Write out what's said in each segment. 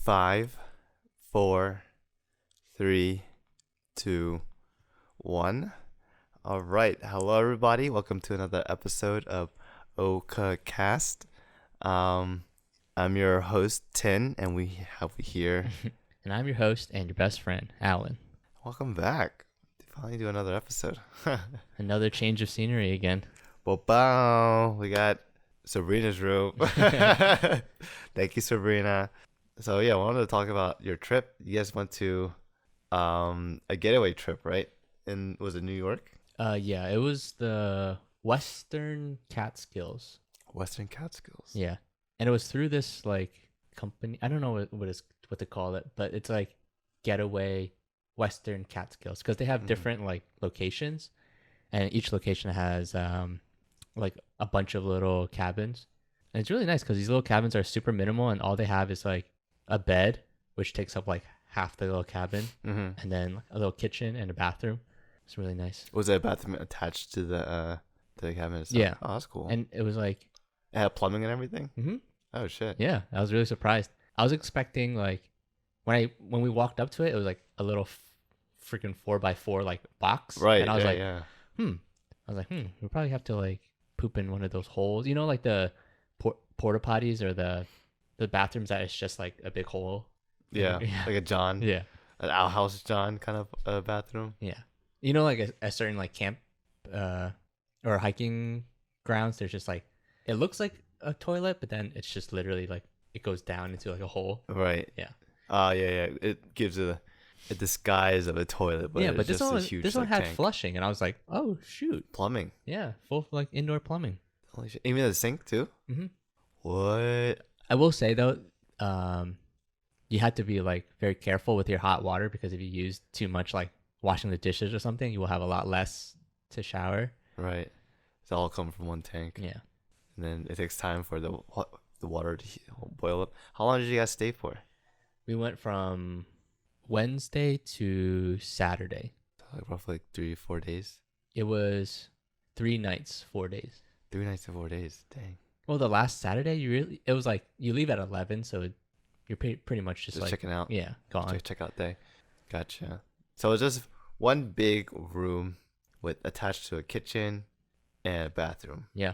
5, 4, 3, 2, 1. All right. Hello, everybody. Welcome to another episode of Oka Cast. I'm your host, Thinh, and we have here. And I'm your host and your best friend, Alan. Welcome back. Finally do another episode. Another change of scenery again. Bow. We got Sabrina's room. Thank you, Sabrina. So yeah, I wanted to talk about your trip. You guys went to a getaway trip, right? Was it New York? Yeah, it was the Western Catskills. Western Catskills. Yeah, and it was through this like company. I don't know what to call it, but it's like getaway Western Catskills because they have different like locations, and each location has like a bunch of little cabins, and it's really nice because these little cabins are super minimal, and all they have is like a bed, which takes up like half the little cabin, and then a little kitchen and a bathroom. It's really nice. Was there a bathroom attached to the cabin itself? Yeah. Oh, that's cool. And it was like It had plumbing and everything? Mm-hmm. Oh, shit. Yeah, I was really surprised. I was expecting like when we walked up to it, it was like a little freaking 4x4 like box. Right. And I was yeah. we probably have to like poop in one of those holes. You know, like the porta potties or the bathrooms that it's just like a big hole. Yeah. Like a John. Yeah. An outhouse John kind of bathroom. Yeah. You know, like a certain like camp or hiking grounds, there's just like, it looks like a toilet, but then it's just literally like, it goes down into like a hole. Right. Yeah. Yeah. It gives a disguise of a toilet, but yeah, it's but just a huge this one like, had tank. flushing, and I was like, oh shoot. Plumbing. Yeah, full like indoor plumbing. Holy shit. Even the sink too? Mm-hmm. What? I will say though, you have to be like very careful with your hot water because if you use too much like washing the dishes or something, you will have a lot less to shower. Right. It's all come from one tank. Yeah. And then it takes time for the water to boil up. How long did you guys stay for? We went from Wednesday to Saturday. Like roughly 3-4 days. It was 3 nights, 4 days. 3 nights and 4 days. Dang. Well, the last Saturday, it was like you leave at 11, so you're pretty much just like checking out. Yeah, gone. Check out day. Gotcha. So it's just one big room with attached to a kitchen and a bathroom. Yeah.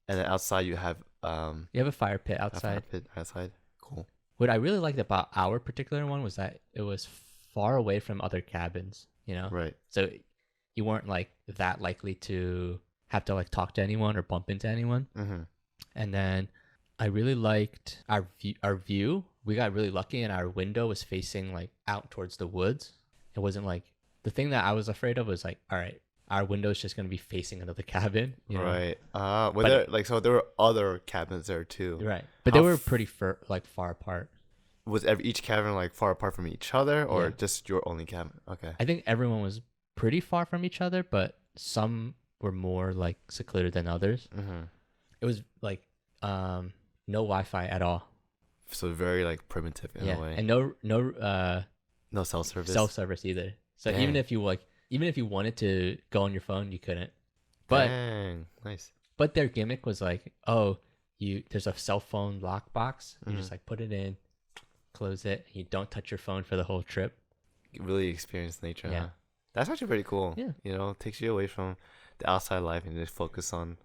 And then outside you have you have a fire pit outside. A fire pit outside. Cool. What I really liked about our particular one was that it was far away from other cabins, you know? Right. So you weren't like that likely to have to like talk to anyone or bump into anyone. Mm-hmm. And then I really liked our view. We got really lucky and our window was facing like out towards the woods. It wasn't like, the thing that I was afraid of was like, all right, our window is just going to be facing another cabin. You know? Right. So there were other cabins there too. Right. But they were pretty far apart. Was each cabin like far apart from each other or Yeah. just your only cabin? Okay. I think everyone was pretty far from each other, but some were more like secluded than others. Mm-hmm. It was like no Wi-Fi at all. So very like primitive in a way. And no cell service. Self-service either. So Dang. even if you wanted to go on your phone, you couldn't. But Dang. Nice. But their gimmick was like, there's a cell phone lockbox. You just like put it in, close it. You don't touch your phone for the whole trip. You really experience nature. Yeah. Huh? That's actually pretty cool. Yeah. You know, it takes you away from the outside life and just focus on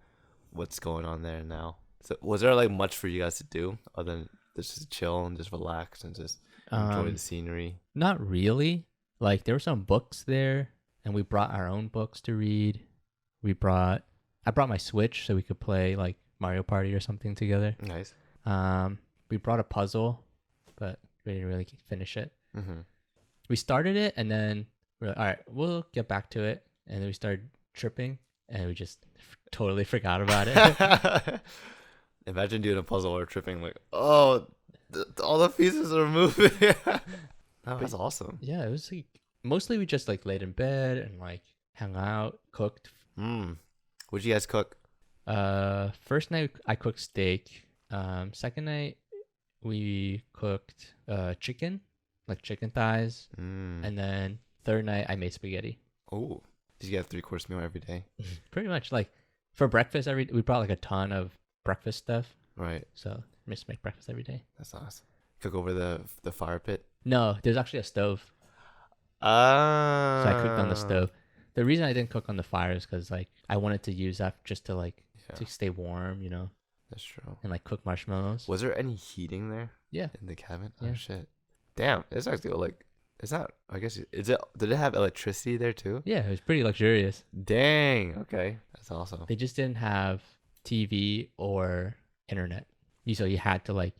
what's going on there now. So was there like much for you guys to do other than just chill and just relax and just enjoy the scenery? Not really. Like there were some books there, and we brought our own books to read. I brought my Switch so we could play like Mario Party or something together. Nice. We brought a puzzle, but we didn't really finish it. Mm-hmm. We started it, and then we're like, all right, we'll get back to it. And then we started tripping, and we just totally forgot about it. Imagine doing a puzzle or tripping like, all the pieces are moving. That's awesome. Yeah, it was like mostly we just like laid in bed and like hung out, cooked. What'd you guys cook? First night I cooked steak. Second night we cooked chicken, like chicken thighs. And then third night I made spaghetti. Oh, did you get a 3-course meal every day? Pretty much. Like for breakfast we brought like a ton of breakfast stuff. Right. So we just make breakfast every day. That's awesome. Cook over the fire pit. No, there's actually a stove, so I cooked on the Ah, stove. The reason I didn't cook on the fire is because like I wanted to use that just to like yeah, to stay warm, you know, that's true. and like cook marshmallows. Was there any heating there Yeah, in the cabin? Oh yeah, shit! Damn, it's actually like, it's not. I guess is it? Did it have electricity there too? yeah. It was pretty luxurious. Dang. Okay, that's awesome. They just didn't have TV or internet. So you had to like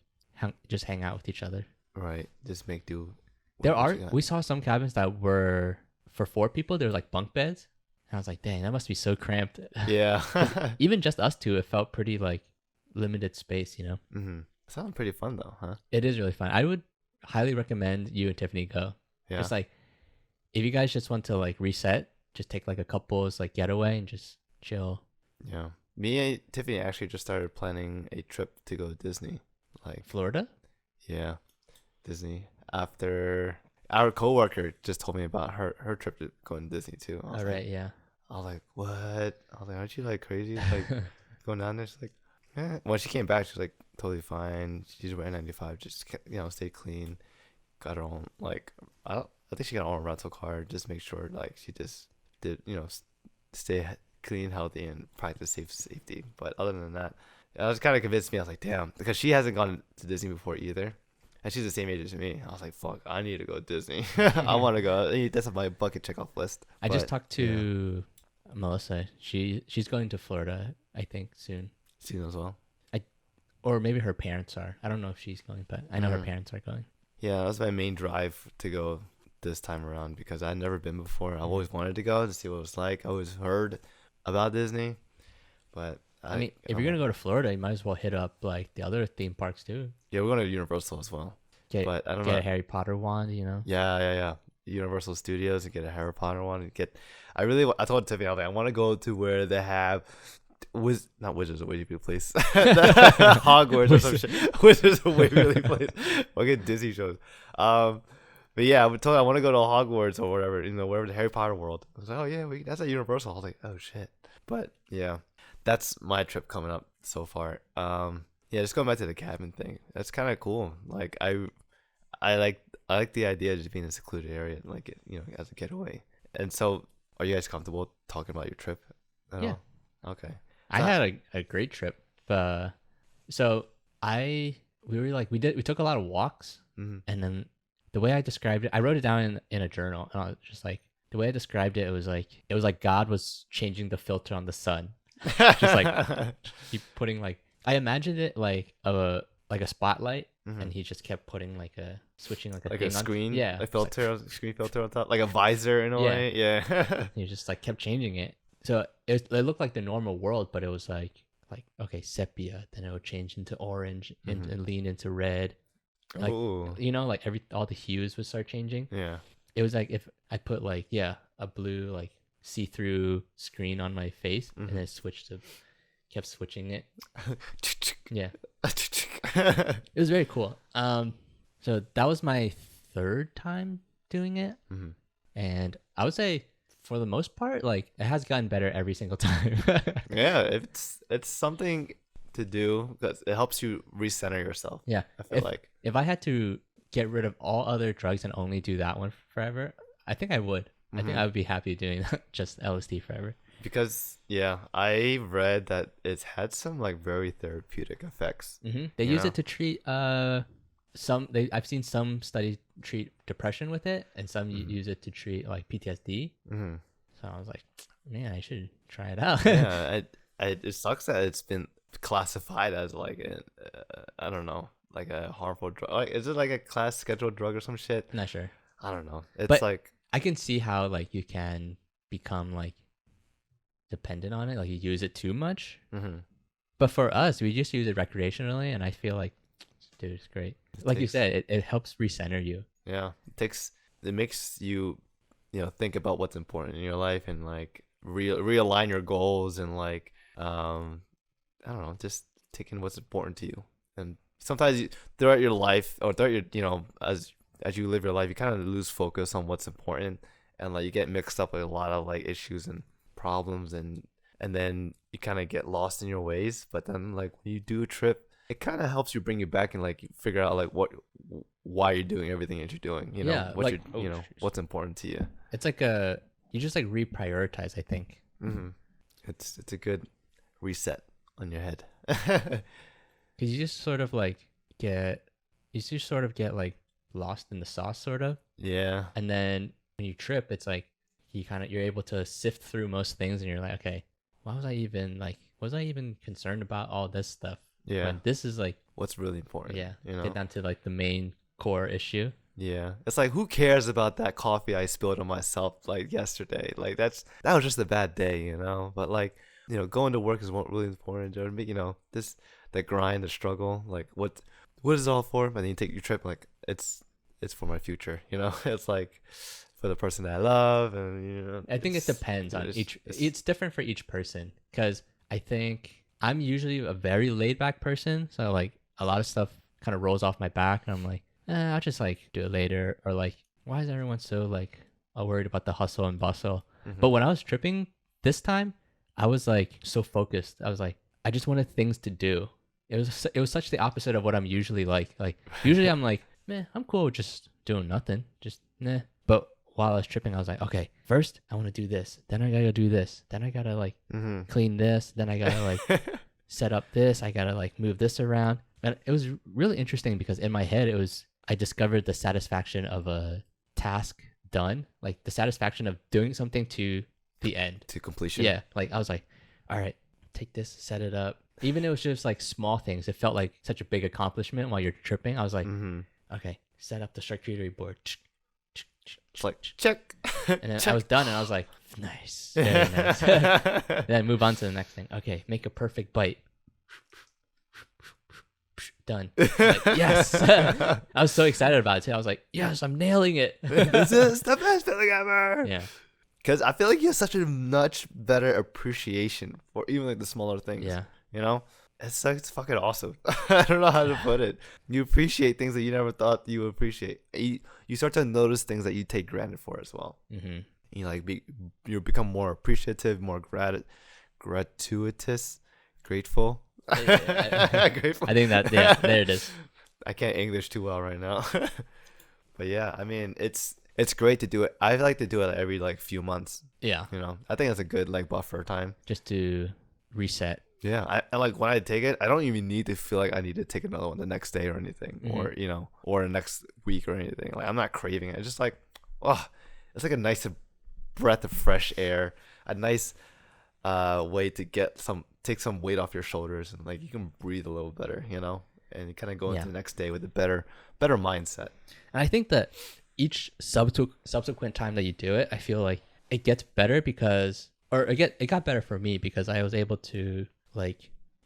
just hang out with each other. Right, just make do. There with what are you got. we saw some cabins that were for 4 people. They were like bunk beds. And I was like, dang, that must be so cramped. Yeah. Even just us two, it felt pretty like limited space, you know? Mm-hmm. Sounds pretty fun though, huh? It is really fun. I would highly recommend you and Tiffany go. Yeah. Just like if you guys just want to like reset, just take like a couple's like getaway and just chill. Yeah. Me and Tiffany actually just started planning a trip to go to Disney. Like, Florida? yeah, Disney. After our coworker just told me about her trip to going to Disney too. I was All right, yeah. I was like, what? I was like, aren't you like crazy? Like going down there? She's like, eh. When she came back, she was like totally fine. She's wearing 95, just stay clean. Got her own like I think she got her own rental car. Just make sure like she just did stay clean, healthy, and practice safety. But other than that, it was kind of convinced me. I was like, damn, because she hasn't gone to Disney before either. And she's the same age as me. I was like, fuck, I need to go to Disney. I want to go. That's on my bucket check off list. I just But, talked to Melissa. She's going to Florida, I think, soon. Seen as well. Or maybe her parents are. I don't know if she's going, but I know her Mhm. parents are going. Yeah, that was my main drive to go this time around because I'd never been before. I've always wanted to go to see what it was like. I always heard about Disney, but I mean, if you're gonna go to Florida, you might as well hit up like the other theme parks too. yeah, we're going to Universal as well. Get But I don't get know. a Harry Potter wand, you know. Yeah. Universal Studios and get a Harry Potter one and get. I told Tiffany, I was like, I want to go to where they have. Not Wizards of Waverly Place, Hogwarts or some shit. Wizards of Waverly Place. I'll get Disney shows. But yeah, I told her I want to go to Hogwarts or whatever, wherever the Harry Potter world. I was like, oh yeah, that's at Universal. I was like, oh shit. But yeah, that's my trip coming up so far. Yeah, just going back to the cabin thing. That's kind of cool. Like I like the idea of just being in a secluded area, like as a getaway. And so, are you guys comfortable talking about your trip at Yeah. all? Okay. I had a great trip. So we took a lot of walks, Mm-hmm. and then the way I described it, I wrote it down in a journal, and I was just like the way I described it, it was like God was changing the filter on the sun, just like keep putting like I imagined it like a spotlight, Mhm. and he just kept putting like switching like a Like thing a screen, on, yeah, a just, filter, screen filter on top, like a visor in a Yeah. way. Yeah. he just like kept changing it. So it looked like the normal world, but it was like okay, sepia, then it would change into orange and lean into red. Like, Ooh. like all the hues would start changing. Yeah. It was like if I put like a blue like see-through screen on my face and then kept switching it. Yeah, it was very cool. So that was my third time doing it, Mhm. and I would say for the most part, like it has gotten better every single time. Yeah, it's something to do because it helps you recenter yourself. Yeah, I feel like. if I had to get rid of all other drugs and only do that one forever, I think I would. I think Mhm. I would be happy doing that, just LSD forever. Because yeah, I read that it's had some like very therapeutic effects. They You use know? it to treat I've seen some studies treat depression with it, and some use it to treat like PTSD. Mm-hmm. So I was like, man, I should try it out. Yeah, it sucks that it's been classified as like I don't know, like a harmful drug. Like, is it like a class scheduled drug or some shit? Not sure. I don't know. It's But- like I can see how like you can become like dependent on it, like you use it too much. mhm. But for us, we just use it recreationally, and I feel like, dude, it's great. Like you takes- said, it helps recenter you. Yeah, it makes you think about what's important in your life and like realign your goals and like I don't know, just taking what's important to you. And sometimes throughout your life or throughout your as you live your life, you kind of lose focus on what's important and like you get mixed up with a lot of like issues and problems and then you kind of get lost in your ways. But then like when you do a trip it kind of helps you bring you back and like figure out like why you're doing everything that you're doing. You know, Yeah, what like you know, what's important to you. it's like you just like reprioritize, I think. Mm-hmm. It's a good reset on your head. Because you just sort of like get like lost in the sauce, sort of. Yeah. And then when you trip, it's like you're able to sift through most things, and you're like, okay, why was I even concerned about all this stuff? Yeah. When this is like, What's really important. yeah, You know. get down to like the main core issue. Yeah. It's like, who cares about that coffee I spilled on myself like yesterday? Like that was just a bad day, you know. But like, you know, going to work is what really important. You know, the grind, the struggle, like what is it all for? And then you take your trip, like it's for my future, you know. It's like for the person that I love, and you know. I think it depends on each. It's different for each person, because I think I'm usually a very laid back person, so like a lot of stuff kind of rolls off my back, and I'm like, I'll just like do it later, or like, why is everyone so like worried about the hustle and bustle? Mm-hmm. But when I was tripping this time, I was like so focused. I was like, I just wanted things to do. It was such the opposite of what I'm usually like. Like usually I'm like, man, I'm cool with just doing nothing, just nah. But while I was tripping, I was like, okay, first I want to do this, then I gotta do this, then I gotta like clean this, then I gotta like set up this, I gotta like move this around. And it was really interesting because in my head I discovered the satisfaction of a task done, like the satisfaction of doing something to the end, to completion. Yeah, like I was like, all right, take this, set it up. Even it was just like small things, it felt like such a big accomplishment while you're tripping. I was like, okay, set up the charcuterie board. It's like check. And then check. I was done, and I was like, nice, very nice. Then move on to the next thing. Okay, make a perfect bite. Done. Like, yes. I was so excited about it too. I was like, yes, I'm nailing it. This is the best feeling ever. Yeah. Because I feel like you have such a much better appreciation for even like the smaller things. Yeah. You know? It's like, it's fucking awesome. I don't know how to put it. You appreciate things that you never thought you would appreciate. You start to notice things that you take granted for as well. Mm-hmm. You become more appreciative, more gratuitous, grateful. Grateful. I think that, yeah, there it is. I can't English too well right now. But yeah, I mean, it's great to do it. I like to do it every like few months. Yeah. You know, I think that's a good like buffer time. Just to reset. Yeah, I like when I take it, I don't even need to feel like I need to take another one the next day or anything, or you know, or the next week or anything. Like I'm not craving it. It's just like, oh, it's like a nice breath of fresh air, a nice way to take some weight off your shoulders, and like you can breathe a little better, you know, and you kind of go into the next day with a better mindset. And I think that each subsequent time that you do it, I feel like it gets better because, or it got better for me because I was able to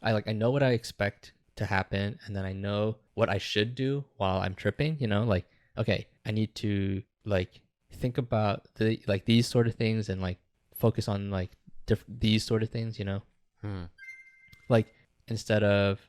I know what I expect to happen, and then I know what I should do while I'm tripping, you know, like, okay, I need to like think about these sort of things and like focus on like these sort of things, you know. Like instead of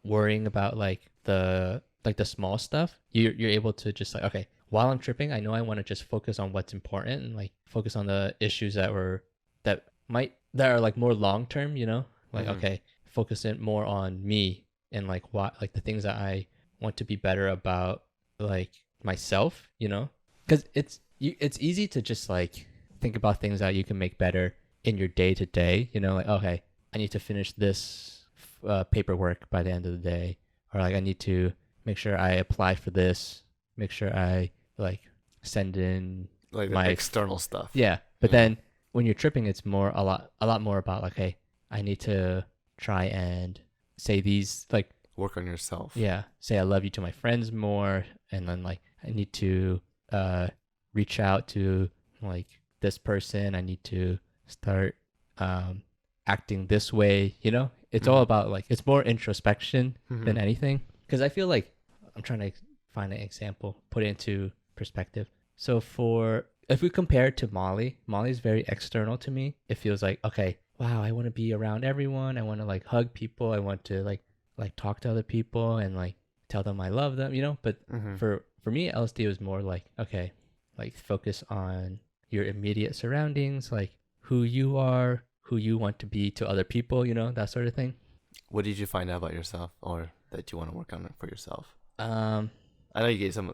worrying about like the small stuff, you're able to just like, okay, while I'm tripping, I know I want to just focus on what's important and like focus on the issues that are like more long term, you know, like okay, focus it more on me and like what, like the things that I want to be better about, like myself, you know, because it's easy to just like think about things that you can make better in your day to day, you know, like, okay, I need to finish this paperwork by the end of the day, or like I need to make sure I apply for this, make sure I like send in like my external stuff. Yeah, but then when you're tripping, it's a lot more about like, hey, I need to try and say these, like, work on yourself. Yeah, say I love you to my friends more, and then like I need to reach out to like this person. I need to start acting this way, you know. It's all about like, it's more introspection than anything, because I feel like I'm trying to find an example, put it into perspective. So if we compare it to Molly's very external to me. It feels like, okay, wow, I want to be around everyone. I want to like hug people. I want to like talk to other people and like tell them I love them, you know. But for me, LSD was more like, okay, like focus on your immediate surroundings, like who you are, who you want to be to other people, you know, that sort of thing. What did you find out about yourself, or that you want to work on for yourself? Um, I know you gave some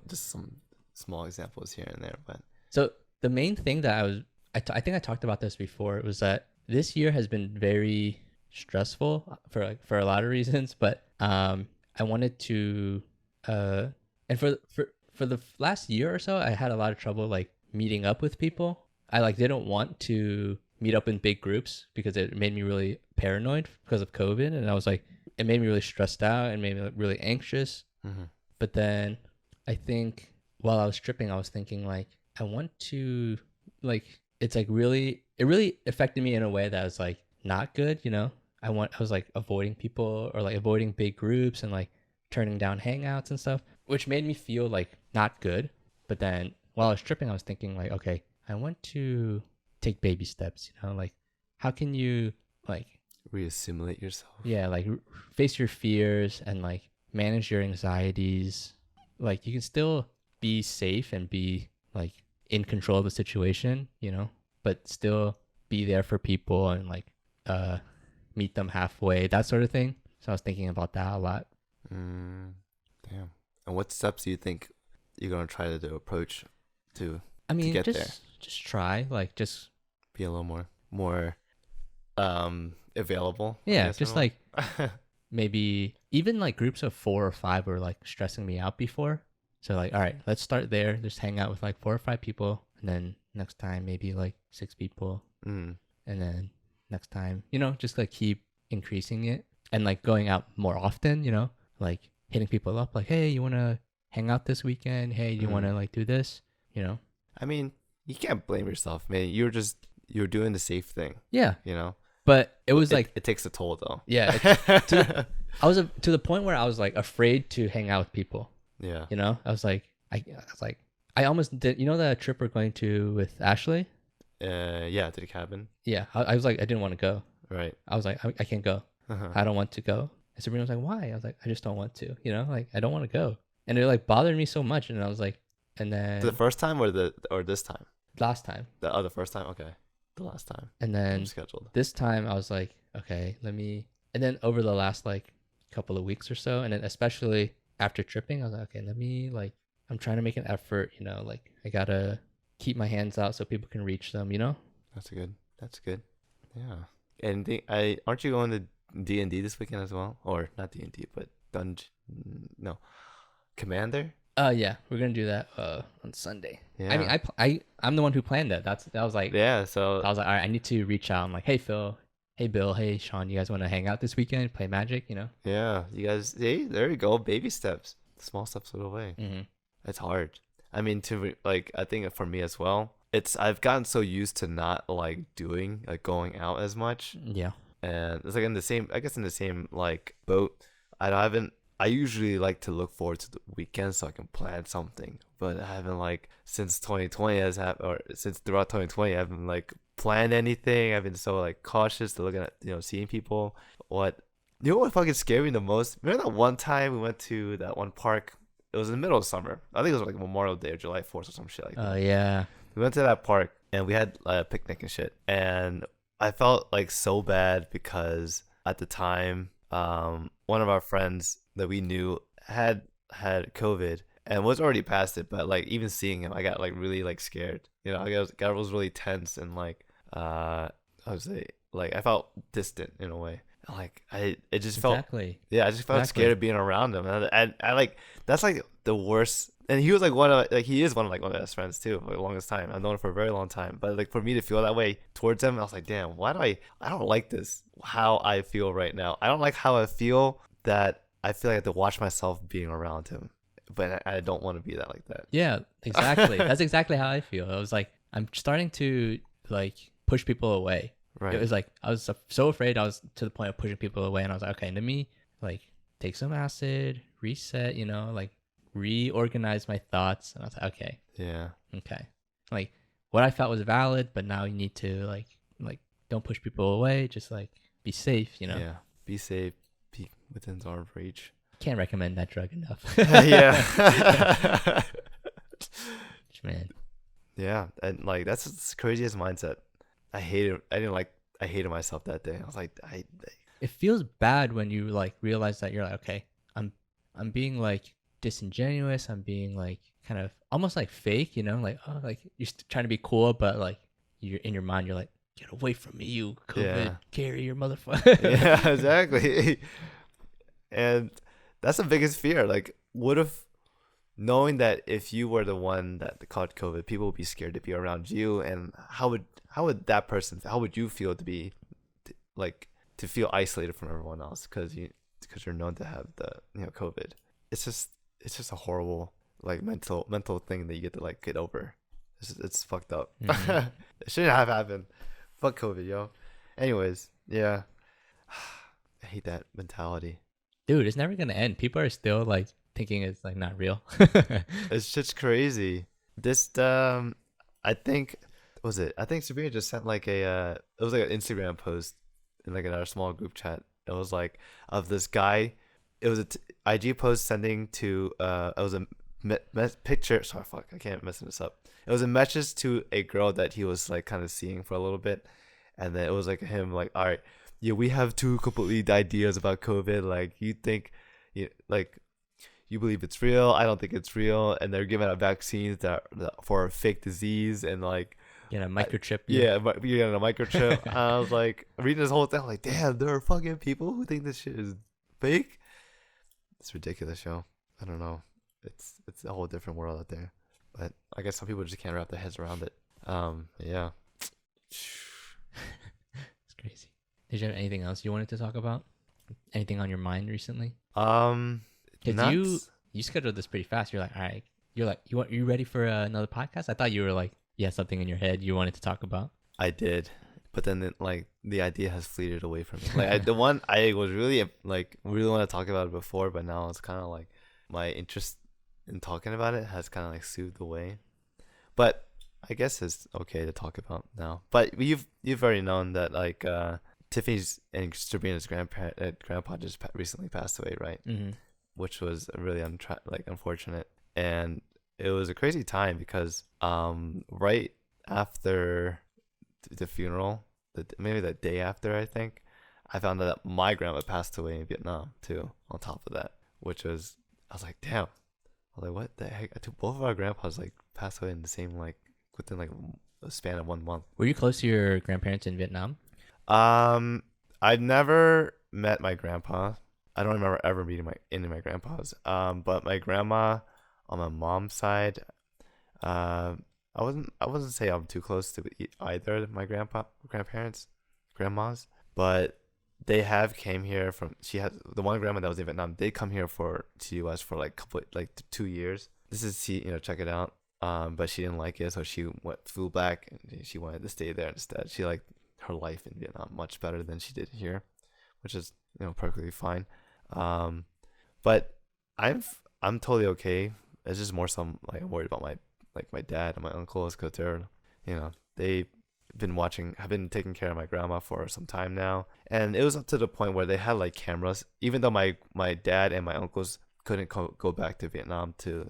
small examples here and there, but so the main thing that I think I talked about this before. It was that this year has been very stressful for a lot of reasons, but I wanted to uh and for the last year or so, I had a lot of trouble like meeting up with people. I like didn't want to meet up in big groups because it made me really paranoid because of COVID, and I was like, it made me really stressed out and made me really anxious. mm-hmm. But then I think while I was tripping, I was thinking like, I want to like, it's like really, it really affected me in a way that was like not good, you know? I was like avoiding people or like avoiding big groups and like turning down hangouts and stuff, which made me feel like not good. But then while I was tripping, I was thinking like, okay, I want to take baby steps, you know? Like, how can you like, Reassimilate yourself. yeah, like face your fears and like manage your anxieties. Like you can still be safe and be like in control of the situation, you know, but still be there for people and like uh meet them halfway, that sort of thing. So I was thinking about that a lot. Damn. And what steps do you think you're gonna try to approach to I mean, get just there? just try, like just Be a little more available. I yeah, guess, just in a way. like maybe even like groups of 4 or 5 were like stressing me out before. So like, all right, let's start there. Just hang out with like 4 or 5 people, and then next time maybe like 6 people, Mm. and then next time, you know, just like keep increasing it and like going out more often. You know, like hitting people up, like, hey, you want to hang out this weekend? Hey, do you want to like do this? You know? I mean, you can't blame yourself, man. You're doing the safe thing, Yeah. you know. But it was like, it takes a toll though. yeah, I was to the point where I was like afraid to hang out with people. Yeah. You know, I was like, I almost did. You know that trip we're going to with Ashley? Yeah, to the cabin. Yeah, I was like, I didn't want to go. Right. I was like, I can't go. Uh-huh. I don't want to go. And Sabrina was like, why? I was like, I just don't want to. You know, like I don't want to go. And it like bothered me so much. And I was like, and then The first time or this time? last time. The first time. Okay. The last time. And then Scheduled. this time I was like, okay, let me. And then over the last like couple of weeks or so, and then especially after tripping, I was like, okay, let me like, I'm trying to make an effort, you know, like I gotta keep my hands out so people can reach them, you know? That's good. That's good. Yeah. And aren't you going to D&D this weekend as well? Or not D&D, but no, Commander? Yeah, we're gonna do that on Sunday. Yeah. I mean, I'm the one who planned that. That was like, Yeah, so I was like, all right, I need to reach out. I'm like, hey Phil, hey Bill, hey Sean, you guys want to hang out this weekend, play Magic? You know? yeah, you guys, hey, there you go, baby steps, small steps of the way. Mm-hmm. It's hard. I mean, I think for me as well, I've gotten so used to not like going out as much, Yeah. and it's like in the same like boat. I usually like to look forward to the weekend so I can plan something, but I haven't like since 2020 or since throughout 2020 I haven't like planned anything. I've been so like cautious to looking at seeing people. What fucking scared me the most? Remember that one time we went to that one park? It was in the middle of summer. I think it was like Memorial Day or July 4th or some shit like that. Oh yeah. We went to that park and we had a picnic and shit. And I felt like so bad because at the time, one of our friends that we knew had COVID and was already past it. But like even seeing him, I got like really like scared. You know, I was really tense and like I was like I felt distant in a way. Like it just felt Exactly. yeah, I just felt Exactly. scared of being around him, and I like that's like the worst. And he was like he is one of my best friends too for the longest time. I've known him for a very long time, but like for me to feel that way towards him, I was like, damn, why do I don't like this how I feel right now. I don't like how I feel that I feel like I have to watch myself being around him, but I don't want to be that like that. Yeah, exactly. That's exactly how I feel. I was like, I'm starting to like push people away. Right. It was like I was so afraid. I was to the point of pushing people away, and I was like, okay, let me like take some acid, reset, you know, like reorganize my thoughts. And I was like, okay, Yeah. okay, like what I felt was valid, but now you need to like don't push people away. Just like be safe, you know. Yeah. Be safe. Be within arm's reach. Can't recommend that drug enough. Yeah. Man. Yeah, and like that's the craziest mindset. I hated myself that day. I was like, it feels bad when you like realize that you're like, okay, I'm being like disingenuous. I'm being like kind of almost like fake, like, oh, like you're trying to be cool, but like you're in your mind, you're like, get away from me, you COVID Yeah. carrier motherfucker. Yeah, exactly. And that's the biggest fear. Like, what if knowing that if you were the one that caught COVID, people would be scared to be around you, and how would that person, how would you feel to be like to feel isolated from everyone else because you're known to have the COVID. It's just a horrible like mental thing that you get to like get over. It's fucked up. Mhm. It shouldn't have happened. Fuck COVID, yo. Anyways, yeah. I hate that mentality. Dude, it's never gonna end. People are still like thinking it's like not real. It's just crazy. This I think was it? I think Sabrina just sent like it was like an Instagram post in our small group chat. It was like of this guy. It was a IG post sending to it was a picture. Sorry, fuck, I can't mess this up. It was a message to a girl that he was like kind of seeing for a little bit, and then it was like him like, all right, yeah, we have two completely ideas about COVID. Like you think, like you believe it's real. I don't think it's real, and they're giving out vaccines that for a fake disease, and like Microchip you. yeah, but you're getting a microchip. I was like reading this whole thing, I'm like, damn, there are fucking people who think this shit is fake. It's ridiculous, yo. I don't know. It's a whole different world out there, but I guess some people just can't wrap their heads around it. Yeah. It's crazy. Did you have anything else you wanted to talk about? Anything on your mind recently? Um, Because you nuts. you scheduled this pretty fast. You're like, all right. You're like, you ready for another podcast? I thought you were like, you had something in your head you wanted to talk about. I did, but then like the idea has fleeted away from me. Like the one I was really like really want to talk about it before, but now it's kind of like my interest in talking about it has kind of like soothed away. But I guess it's okay to talk about now. But you've already known that like Tiffany's and Sabrina's grandpa just recently passed away, right? Mm-hmm. Which was really unfortunate, and it was a crazy time because right after the funeral, maybe the day after, I think I found out that my grandma passed away in Vietnam too. On top of that, which was I was like, damn. I was like, what the heck? I took both of our grandpas like passed away in the same like within like a span of 1 month. Were you close to your grandparents in Vietnam? I've never met my grandpa. I don't remember ever meeting any of my grandpas. But my grandma on my mom's side, I wasn't say I'm too close to either of my grandmas, but they have came here from. She has the one grandma that was in Vietnam. They come here to US for like couple like 2 years. This is check it out. But she didn't like it, so she flew back and she wanted to stay there instead. She liked her life in Vietnam much better than she did here, which is perfectly fine. But I'm totally okay. It's just more some like I'm worried about my dad and my uncles because they're they've have been taking care of my grandma for some time now, and it was up to the point where they had like cameras. Even though my dad and my uncles couldn't go back to Vietnam to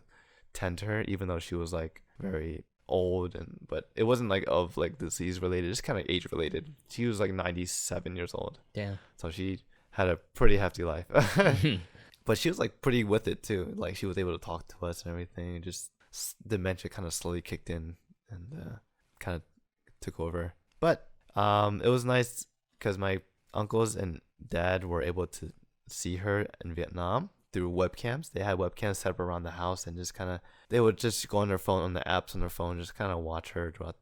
tend to her, even though she was like very old, but it wasn't like of like disease related, just kind of age related. She was like 97 years old. Damn. So she had a pretty hefty life. But she was like pretty with it too. Like she was able to talk to us and everything. Just dementia kind of slowly kicked in and kind of took over. But it was nice because my uncles and dad were able to see her in Vietnam through webcams. They had webcams set up around the house, and just kind of they would just go on their phone, on the apps on their phone, just kind of watch her throughout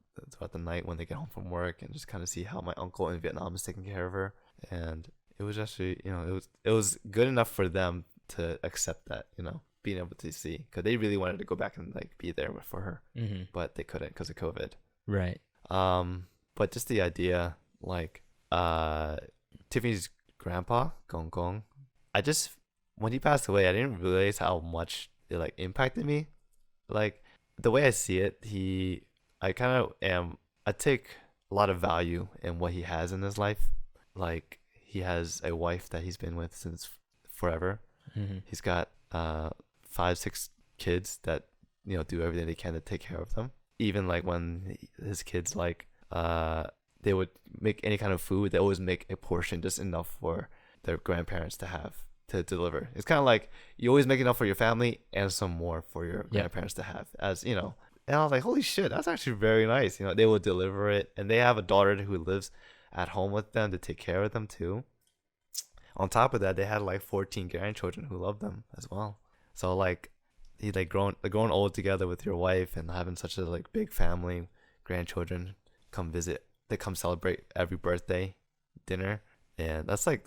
the night when they get home from work, and just kind of see how my uncle in Vietnam is taking care of her. And it was actually it was good enough for them to accept that, being able to see, because they really wanted to go back and like be there for her, Mm-hmm. but they couldn't because of COVID. Right. But just the idea, like, Tiffany's grandpa, Gong Gong, when he passed away, I didn't realize how much it like impacted me. Like the way I see it, I take a lot of value in what he has in his life. Like he has a wife that he's been with since forever. Mm-hmm. He's got 5, 6 kids that do everything they can to take care of them. Even like when his kids like they would make any kind of food, they always make a portion just enough for their grandparents to deliver. It's kind of like you always make enough for your family and some more for your grandparents to have, as you know. And I was like, holy shit, that's actually very nice. You know, they will deliver it, and they have a daughter who lives at home with them to take care of them too. On top of that, they had like 14 grandchildren who love them as well. So like, he like growing old together with your wife and having such a like big family, grandchildren come visit. They come celebrate every birthday dinner, and that's like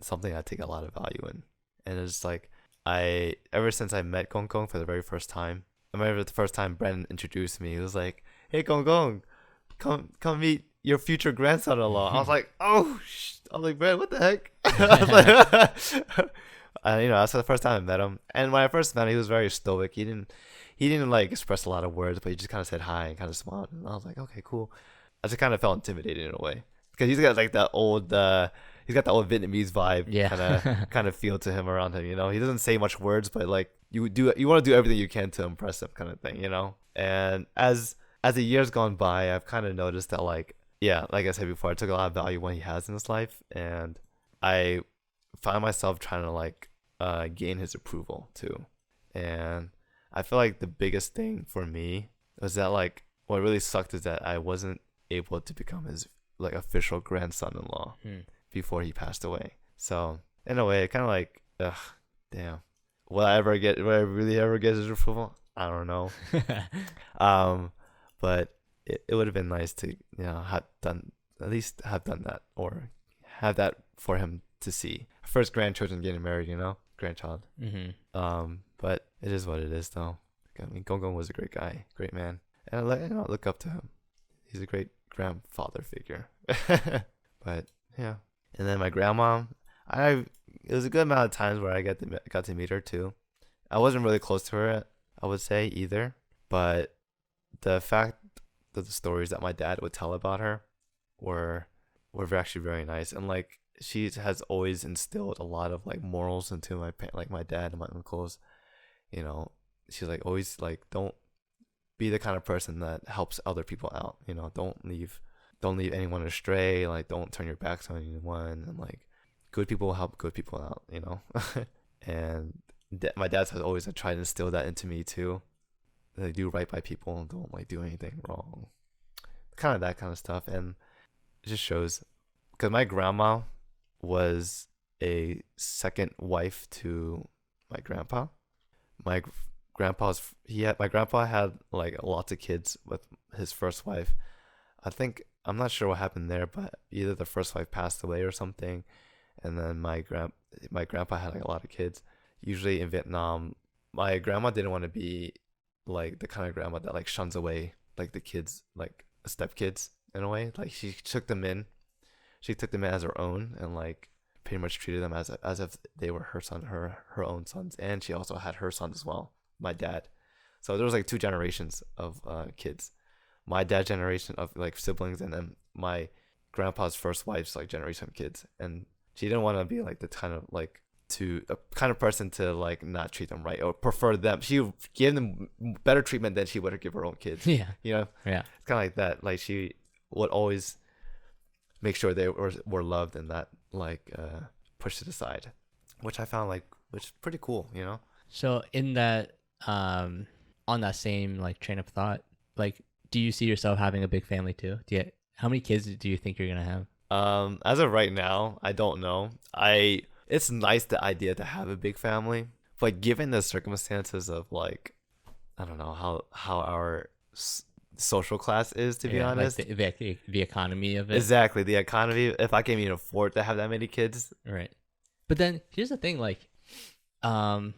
something I take a lot of value in. And it's like ever since I met Gong Gong for the very first time. I remember the first time Brennan introduced me. He was like, "Hey Gong Gong, come meet your future grandson-in-law." I was like, "Oh, I was like, Brennan, what the heck?" I was like, you know, that's the first time I met him. And when I first met him, he was very stoic. He didn't like express a lot of words, but he just kind of said hi and kind of smiled. And I was like, okay, cool. I just kind of felt intimidated in a way because he's got like that old, he's got the old Vietnamese vibe, kind of feel to him around him. You know, he doesn't say much words, but like you want to do everything you can to impress him, kind of thing. You know, and as the years gone by, I've kind of noticed that like like I said before, I took a lot of value what he has in his life, and I find myself trying to like gain his approval too. And I feel like the biggest thing for me was that like what really sucked is that I wasn't able to become his like official grandson-in-law before he passed away. So in a way, it kind of like, ugh, damn, will I really ever get his approval? I don't know. But it would have been nice to, you know, have done that, or have that for him to see. First grandchildren getting married, you know, grandchild. But it is what it is, though. I mean, Gong Gong was a great guy, great man, and I look up to him. He's a great grandfather figure. But yeah, and then my grandma, it was a good amount of times where I got to meet her too. I wasn't really close to her, I would say, either, but the fact that the stories that my dad would tell about her were actually very nice, and like she has always instilled a lot of like morals into my dad and my uncles. You know, she's like always like, don't be the kind of person that helps other people out. You know, don't leave anyone astray. Like, don't turn your backs on anyone. And like, good people help good people out. You know, and my dad has always tried to instill that into me too. They do right by people and don't like do anything wrong. Kind of that kind of stuff, and it just shows because my grandma was a second wife to my grandpa. My grandpa had like lots of kids with his first wife. I'm not sure what happened there, but either the first wife passed away or something, and then my grandpa had like a lot of kids. Usually in Vietnam, my grandma didn't want to be like the kind of grandma that like shuns away like the kids, like stepkids in a way. Like she took them in as her own, and like pretty much treated them as if they were her own sons. And she also had her sons as well, my dad. So there was like two generations of kids. My dad's generation of like siblings, and then my grandpa's first wife's like generation of kids. And she didn't want to be like the kind of person to like not treat them right or prefer them. She gave them better treatment than she would give her own kids. Yeah. You know? Yeah. It's kind of like that. Like she would always make sure they were loved and not like pushed it aside, which I found which is pretty cool, you know? So in that, on that same like train of thought, like, do you see yourself having a big family too? How many kids do you think you're going to have? As of right now, I don't know. It's nice, the idea to have a big family, but given the circumstances of like, I don't know how our social class is, to be honest. Like the economy of it. Exactly, the economy. If I can even afford to have that many kids. Right. But then here's the thing, like, even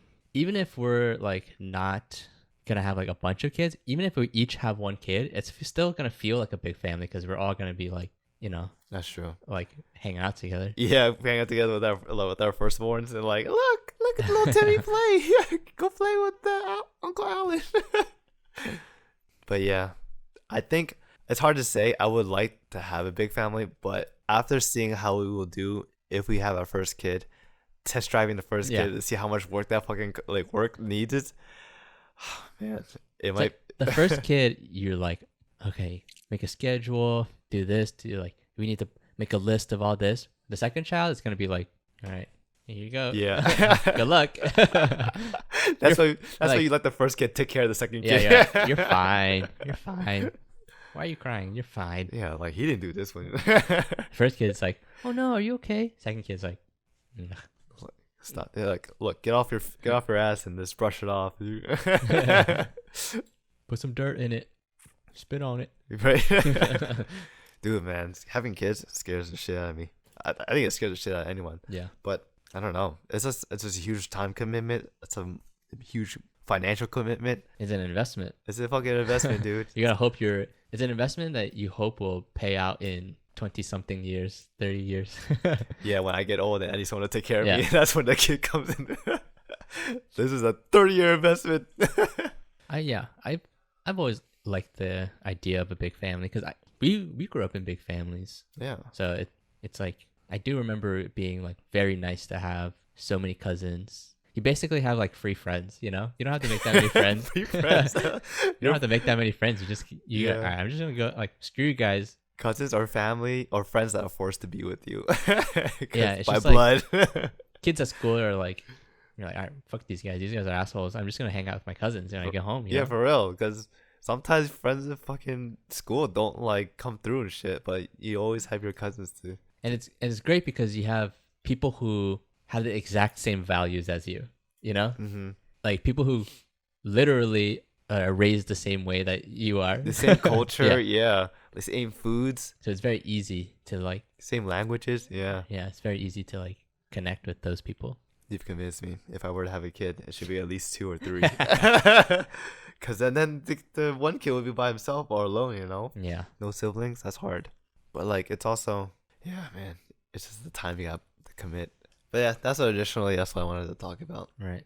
if we're like not gonna have like a bunch of kids, even if we each have one kid, it's still gonna feel like a big family because we're all gonna be like, you know. That's true. Like hang out together. Yeah, hang out together with our firstborns and like, look at little Timmy play. Go play with Uncle Alan. But yeah, I think it's hard to say. I would like to have a big family, but after seeing how we will do if we have our first kid, test driving the first kid to see how much work that fucking like work needs it. Man, it might. The first kid, you're like, okay, make a schedule, do this, we need to make a list of all this. the second child, it's gonna be like, all right, here you go. Yeah. Good luck. That's why like, you let the first kid take care of the second yeah, kid. yeah. You're fine. You're fine. Why are you crying? You're fine. Yeah, like he didn't do this one. First kid's like, oh no, are you okay? Second kid's like, Stop. They're like, look, get off your ass and just brush it off. put some dirt in it, spit on it. Right? Dude, man, having kids scares the shit out of me. I think it scares the shit out of anyone. Yeah. But I don't know. It's just a huge time commitment. It's a huge financial commitment. It's an investment. It's a fucking investment, dude. You gotta hope it's an investment that you hope will pay out in 20-something years, 30 years. Yeah, when I get old and I need someone to take care of me, Yeah. that's when the kid comes in. This is a 30-year investment. I've always liked the idea of a big family because we grew up in big families, Yeah. so it's like I do remember it being like very nice to have so many cousins. You basically have like free friends, you know. You don't have to make that many friends. Free friends. You don't have to make that many friends. Yeah. All right, I'm just gonna go like screw you guys. Cousins or family or friends that are forced to be with you. Yeah, it's by just blood. Kids at school are like, you're like, all right, fuck these guys. These guys are assholes. I'm just gonna hang out with my cousins when I get home. You Yeah, know? for real. Because sometimes friends in fucking school don't like come through and shit, but you always have your cousins too. And it's great because you have people who have the exact same values as you. You know, Mm-hmm. like people who literally are raised the same way that you are. The same culture, Yeah. yeah. The same foods, So it's very easy to like, same languages, yeah. yeah, it's very easy to like connect with those people. You've convinced me. If I were to have a kid, it should be at least 2 or 3. Because then the one kid would be by himself or alone, you know? Yeah. No siblings, that's hard. But like, it's also, yeah, man, it's just the time you have to commit. But yeah, that's what I wanted to talk about. Right.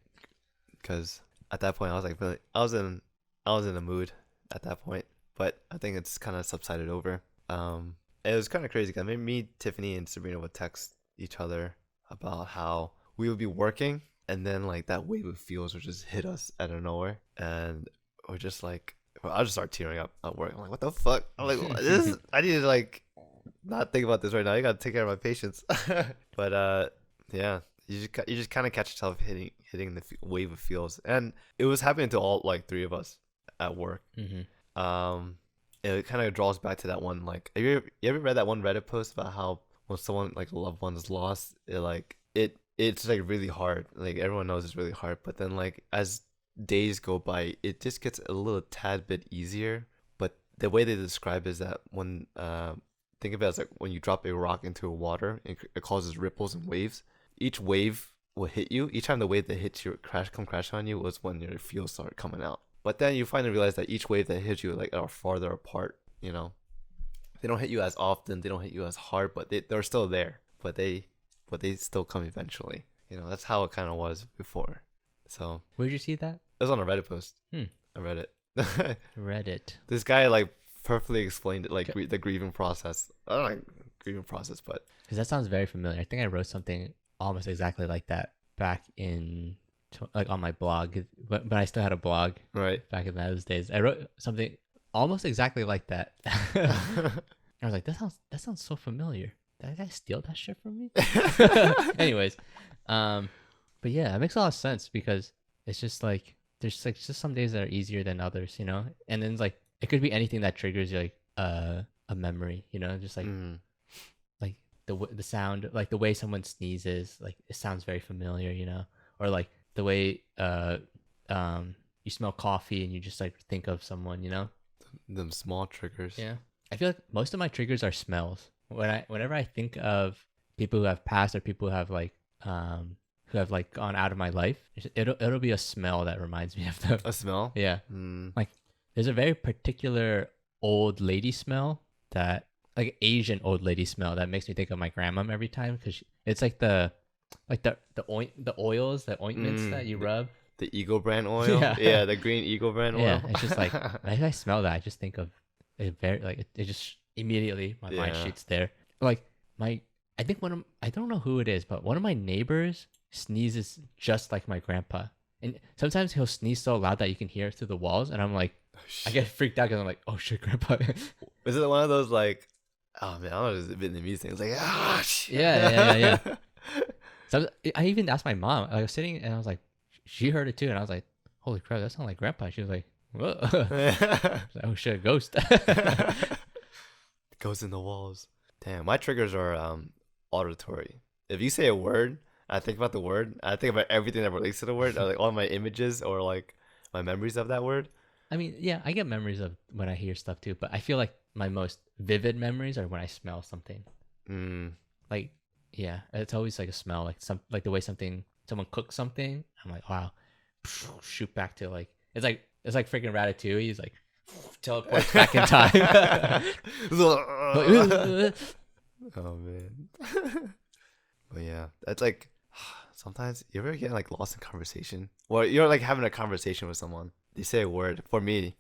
Because at that point, I was like, really, I was in the mood at that point. But I think it's kind of subsided over. It was kind of crazy because me, Tiffany, and Sabrina would text each other about how we would be working, and then like that wave of feels would just hit us out of nowhere, and we're just like, I'll just start tearing up at work. I'm like, what the fuck? I'm like, I need to like not think about this right now. I gotta take care of my patients. But yeah, you just kind of catch yourself hitting the wave of feels, and it was happening to all like 3 of us at work. Mm-hmm. It kind of draws back to that one, like, you ever read that one Reddit post about how when someone like a loved one is lost, it's like really hard. Like everyone knows it's really hard, but then like as days go by, it just gets a little tad bit easier. But the way they describe is that when think of it as like when you drop a rock into water, it causes ripples and waves. Each wave will hit you. Each time the wave that hits you come crash on you was when your feels start coming out. But then you finally realize that each wave that hits you like are farther apart. You know, they don't hit you as often. They don't hit you as hard, but they're still there. But they still come eventually. You know, that's how it kind of was before. So Where'd you see that? it was on a Reddit post. Hmm. I read it. Reddit. This guy like perfectly explained it, like the grieving process. I don't like grieving process, but Because that sounds very familiar. I think I wrote something almost exactly like that back in like on my blog, but I still had a blog right. back in those days. I wrote something almost exactly like that. I was like, that sounds so familiar. Did that guy steal that shit from me? Anyways, but yeah, it makes a lot of sense because it's just like there's like just some days that are easier than others, you know. And then like it could be anything that triggers like a memory, you know, just like like the sound, like the way someone sneezes, like it sounds very familiar, you know, or like the way you smell coffee and you just like think of someone, you know. Them small triggers. Yeah, I feel like most of my triggers are smells. Whenever I think of people who have passed or people who have like gone out of my life, it'll be a smell that reminds me of them. A smell. Yeah, like there's a very particular old lady smell that like Asian old lady smell that makes me think of my grandma every time because it's like the oils, the ointments that you rub. The Eagle brand oil. Yeah, the green Eagle brand oil. Yeah, it's just like when I smell that, I just think of it very like it just immediately my mind shoots there. Like I don't know who it is, but one of my neighbors sneezes just like my grandpa, and sometimes he'll sneeze so loud that you can hear it through the walls, and I'm like, I get freaked out because I'm like, oh shit, grandpa. Is it one of those like Oh man, I was Vietnamese thing. It's like ah. Yeah. So I even asked my mom. I was sitting and I was like, she heard it too, and I was like, holy crap, that sounds like grandpa. She was like, whoa. I was like, oh shit, ghost. Goes in the walls. Damn, my triggers are auditory. If you say a word, I think about the word. I think about everything that relates to the word, like all my images or like my memories of that word. I mean, yeah, I get memories of when I hear stuff too, but I feel like my most vivid memories are when I smell something. Mm. Like, yeah, it's always like a smell, like like the way someone cooks something. I'm like, wow, shoot back to like it's like freaking Ratatouille. He's like teleports back in time. Oh man. But yeah, that's like sometimes you ever get like lost in conversation, or you're like having a conversation with someone. They say a word. For me,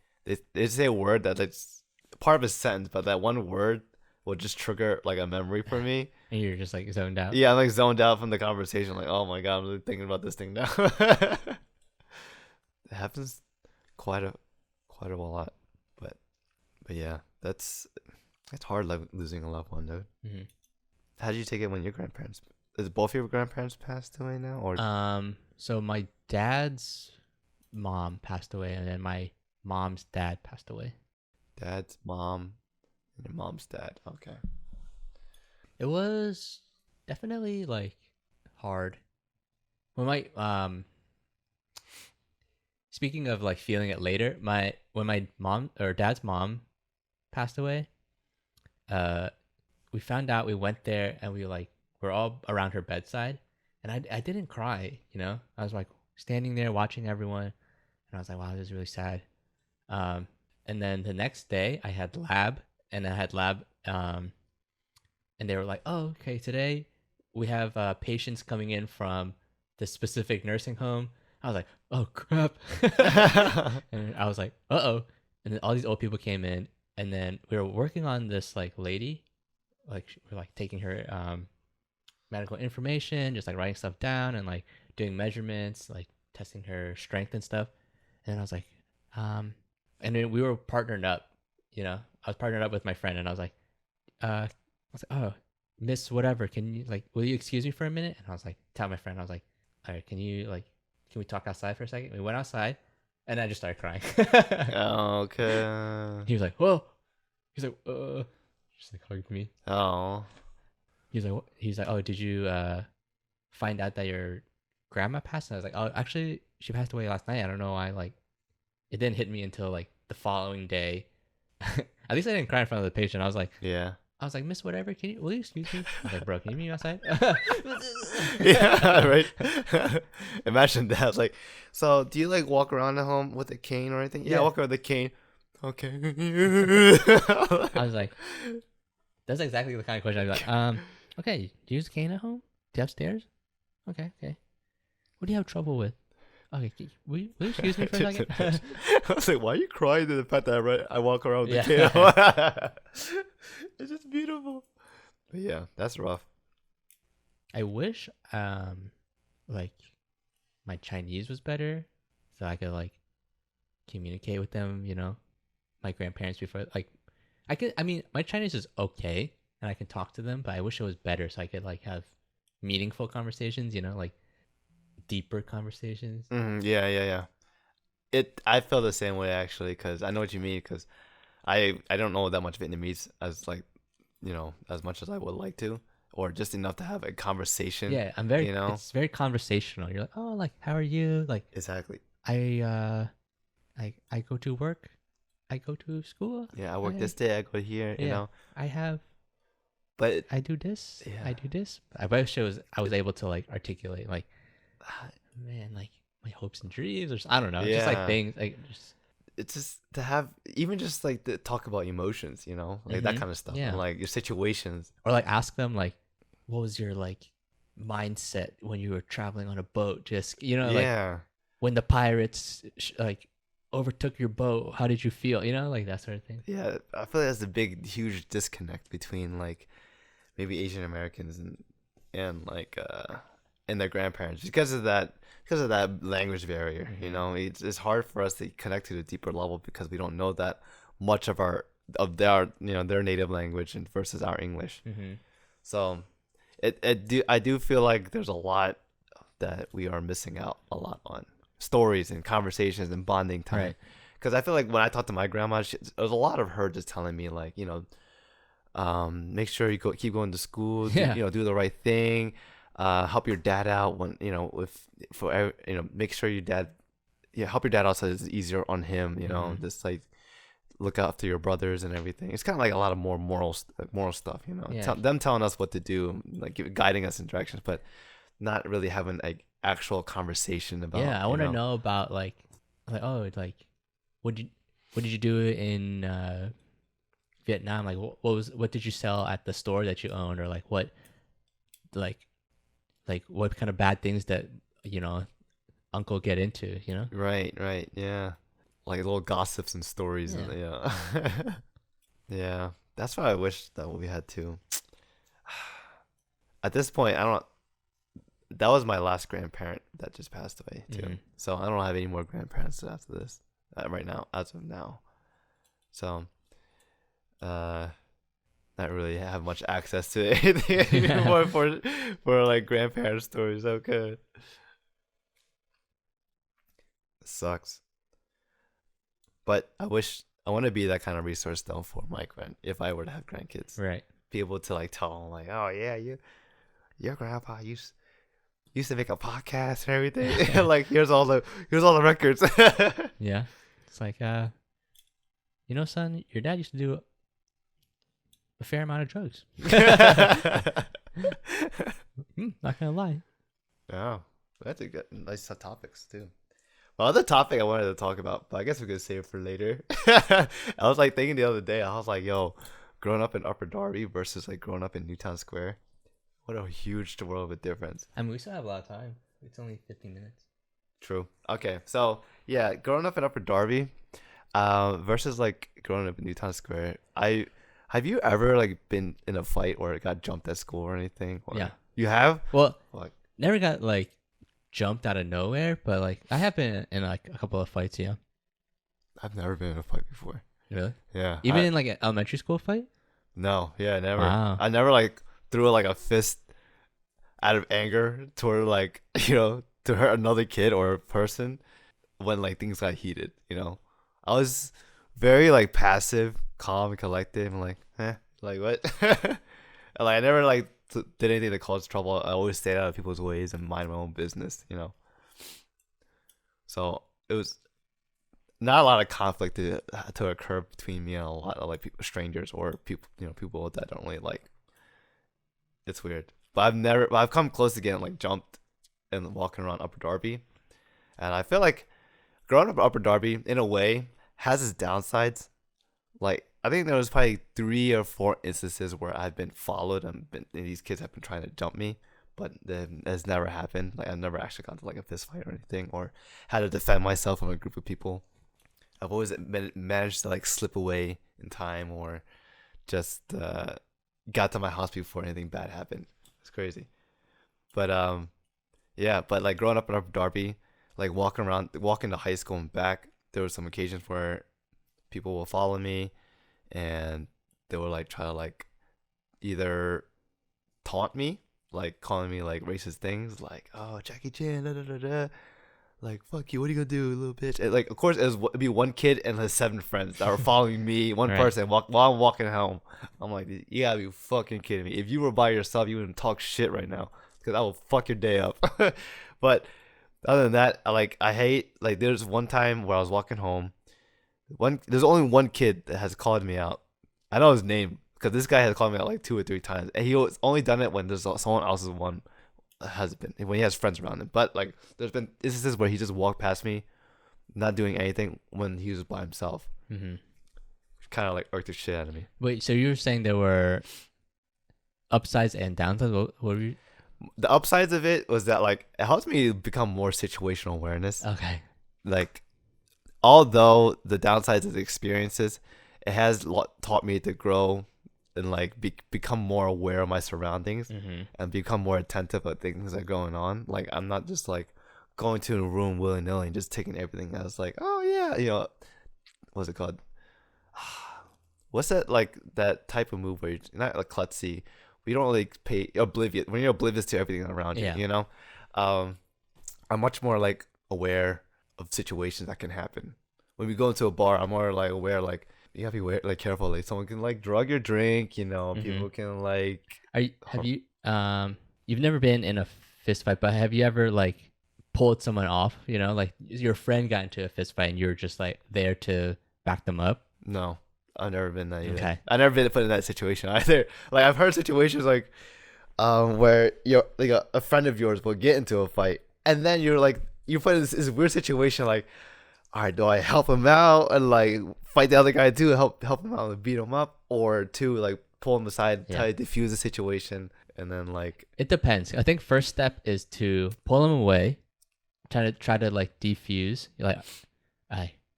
they say a word that it's part of a sentence, but that one word will just trigger like a memory for me. And you're just like zoned out. Yeah, I'm like zoned out from the conversation. Like, oh my god, I'm really thinking about this thing now. It happens quite a lot, but yeah, it's hard like losing a loved one, dude. Mm-hmm. How did you take it when your grandparents? Is both your grandparents passed away now, or? So my dad's mom passed away, and then my mom's dad passed away. Dad's mom and your mom's dad. Okay. It was definitely like hard. When my speaking of like feeling it later, when my mom or dad's mom passed away, we found out, we went there and we're all around her bedside, and I didn't cry, you know. I was like standing there watching everyone, and I was like, wow, this is really sad. And then the next day I had lab, and they were like, oh, okay, today we have patients coming in from the specific nursing home. I was like, oh crap. And I was like, uh-oh. And then all these old people came in, and then we were working on this like lady, like we're like taking her medical information, just like writing stuff down and like doing measurements, like testing her strength and stuff. And then I was like, and then we were partnered up, you know. I was partnered up with my friend, and I was like, oh, Miss whatever, can you like, will you excuse me for a minute? And I was like, tell my friend, I was like, all right, can we talk outside for a second? We went outside, and I just started crying. Okay. He was like, whoa. He's like, just like hugged me. Oh. He's like, what? He's like, oh, did you find out that your grandma passed? And I was like, oh, actually, she passed away last night. I don't know why. Like, it didn't hit me until like the following day. At least I didn't cry in front of the patient. I was like, yeah. I was like, Miss whatever, will you excuse me? I was like, bro, can you meet me outside? Yeah, right. Imagine that. Like, so do you like walk around at home with a cane or anything? Yeah, walk around with a cane. Okay. I was like, that's exactly the kind of question I'd be like, okay, do you use a cane at home? Do you have stairs? Okay. What do you have trouble with? Okay, will you excuse me for a second? I was like, why are you crying to the fact that I walk around with the cane? It's just beautiful. But yeah, that's rough. I wish like my Chinese was better, so I could like communicate with them, you know, my grandparents before. Like I mean my Chinese is okay and I can talk to them, but I wish it was better so I could like have meaningful conversations, you know, like deeper conversations. Yeah. I feel the same way actually, because I know what you mean, because I don't know that much Vietnamese as like, you know, as much as I would like to, or just enough to have a conversation. Yeah, you know, it's very conversational. You're like, oh, like, how are you? Like, exactly. I go to work, I go to school. Yeah, I work this day, I go here. You know, but I do this. Yeah. I do this. I wish I was able to like articulate like, man, like my hopes and dreams, or I don't know, just like things like just. It's just to have even just like to talk about emotions, you know, like that kind of stuff, and like your situations, or like ask them like, what was your like mindset when you were traveling on a boat? Just, you know, like when the pirates like overtook your boat, how did you feel? You know, like that sort of thing. Yeah, I feel like that's a big, huge disconnect between like maybe Asian Americans and like and their grandparents because of that language barrier. You know, it's hard for us to connect to the deeper level because we don't know that much of our of their their native language and versus our English. Mm-hmm. So I do feel like there's a lot that we are missing out a lot on stories and conversations and bonding time. Right. Because I feel like when I talked to my grandma, there was a lot of her just telling me like, make sure you keep going to school, Yeah. do the right thing, help your dad out when make sure your dad, help your dad out so it's easier on him, Mhm. just like look after your brothers and everything. It's kind of like a lot of more moral stuff, Yeah. them telling us what to do, like guiding us in directions, but not really having like actual conversation about. Yeah, I want to know about like oh like what did what did you do in Vietnam? Like what did you sell at the store that you owned, or like what kind of bad things that uncle get into? Right, yeah, like little gossips and stories, Yeah. and yeah, that's what I wish that we had too. At this point, I don't. That was my last grandparent that just passed away too. Mhm. So I don't have any more grandparents after this, right now, as of now. So, not really have much access to anything anymore for like grandparent stories. Okay, it sucks. But I want to be that kind of resource though for my if I were to have grandkids, Right. be able to like tell them like, oh yeah, your grandpa used to make a podcast and everything. Like here's all the records. Yeah. It's like son, your dad used to do a fair amount of drugs. Not gonna lie. Oh, that's a good, nice topics too. Well, other topic I wanted to talk about, but I guess we could save it for later. I was like thinking the other day, I was like, yo, growing up in Upper Darby versus like growing up in Newtown Square, what a huge world of a difference. I mean, we still have a lot of time. It's only 15 minutes. True. Okay, so yeah, growing up in Upper Darby, versus like growing up in Newtown Square. Have you ever like been in a fight or got jumped at school or anything? Or, Yeah. You have? Well, Like, never got like jumped out of nowhere, but like I have been in like a couple of fights. Yeah. I've never been in a fight before. Really? Yeah. Even in like an elementary school fight? No, yeah, never. Wow. I never like threw like a fist out of anger toward like to hurt another kid or a person when like things got heated. I was very like passive, calm, and collective. I'm like, like what? And, like I never like did anything to cause trouble. I always stayed out of people's ways and mind my own business. So it was not a lot of conflict to occur between me and a lot of like people, strangers or people, people that I don't really like. It's weird, but I've come close to getting like jumped and walking around Upper Darby, and I feel like growing up Upper Darby in a way has its downsides. Like I think there was probably 3 or 4 instances where I've been followed and these kids have been trying to jump me, but it has never happened. Like I've never actually gone to like a fist fight or anything, or had to defend myself from a group of people. I've always managed to like slip away in time, or just got to my house before anything bad happened. It's crazy, but yeah. But like growing up in Upper Darby, like walking to high school and back, there were some occasions where people will follow me, and they will like try to like either taunt me, like calling me like racist things, like oh Jackie Chan, da da da da. Like fuck you, what are you gonna do, little bitch? And, like of course it'd be one kid and his 7 friends that were following me, one Right. person while I'm walking home. I'm like, you gotta be fucking kidding me. If you were by yourself, you wouldn't talk shit right now, because I will fuck your day up. But other than that, I hate, like there's one time where I was walking home. There's only one kid that has called me out. I know his name because this guy has called me out like 2 or 3 times, and he was only done it when there's someone else's one has been when he has friends around him. But like there's been instances where he just walked past me, not doing anything when he was by himself. Mm-hmm. Kind of like irked the shit out of me. Wait, so you were saying there were upsides and downsides? What were you? The upsides of it was that like it helps me become more situational awareness. Okay. Like although the downsides of the experiences, it has taught me to grow and like become more aware of my surroundings, Mm-hmm. and become more attentive of things that are going on. Like I'm not just like going to a room willy-nilly and just taking everything as like, oh yeah, what's it called? what's that like that type of move where you're not like klutzy, we don't really pay oblivious when you're oblivious to everything around you. Yeah. You know, um, I'm much more like aware of situations that can happen. When we go into a bar, I'm more like aware, like you gotta be like careful. Like someone can like drug your drink, you know. Mm-hmm. People can like. Have you you've never been in a fist fight, but have you ever like pulled someone off? You know, like your friend got into a fist fight and you're just like there to back them up. No, I've never been that either. Okay. I've never been put in that situation either. Like I've heard situations like, where you're like a friend of yours will get into a fight, and then you're like you put in this weird situation like, all right, do I help him out and like fight the other guy too, help him out and beat him up, or two like pull him aside, Yeah. try to defuse the situation, and then like It depends. I think first step is to pull him away, try to like defuse. You're like,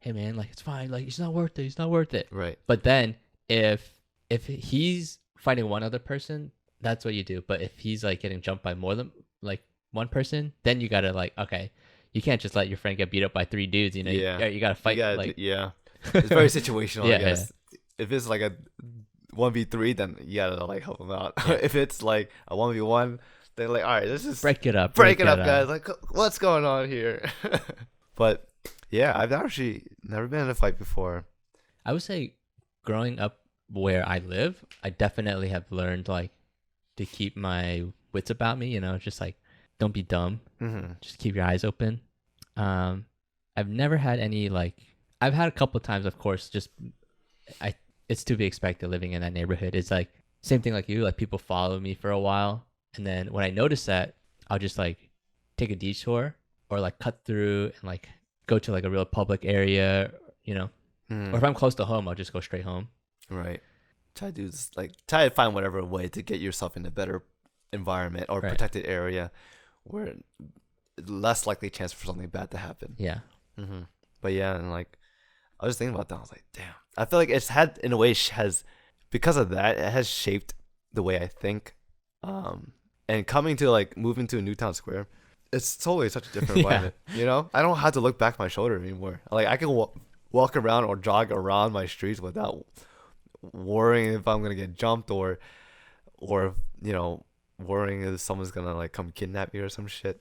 hey man, like it's fine, like he's not worth it. He's not worth it. right, But then if he's fighting one other person, that's what you do. But if he's like getting jumped by more than like one person, then you gotta like, okay, you can't just let your friend get beat up by 3 dudes. You know, Yeah. you gotta fight. Like, yeah, it's very situational. Yeah, I guess if it's like a 1v3, then you gotta like help him out. Yeah. If it's like a 1v1, then like all right, let's just break it up, break it up, guys. Like, what's going on here? But yeah, I've actually never been in a fight before. I would say, growing up where I live, I definitely have learned like to keep my wits about me. You know, just like don't be dumb. Mm-hmm. Just keep your eyes open. I've never had any like I've had a couple times, of course. Just it's to be expected living in that neighborhood. It's like same thing like you. Like people follow me for a while, and then when I notice that, I'll just like take a detour or like cut through and like go to like a real public area, you know. Mm. Or if I'm close to home, I'll just go straight home. Right. Try to do this, like try to find whatever way to get yourself in a better environment or Right. protected area where less likely chance for something bad to happen. Yeah. Mm-hmm. But yeah, and like I was thinking about that. I was like, damn. I feel like it's had in a way has because of that it has shaped the way I think. And coming to like moving to a new town square, it's totally such a different Yeah. environment. You know, I don't have to look back my shoulder anymore. Like I can walk around or jog around my streets without worrying if I'm gonna get jumped or you know worrying if someone's gonna like come kidnap me or some shit.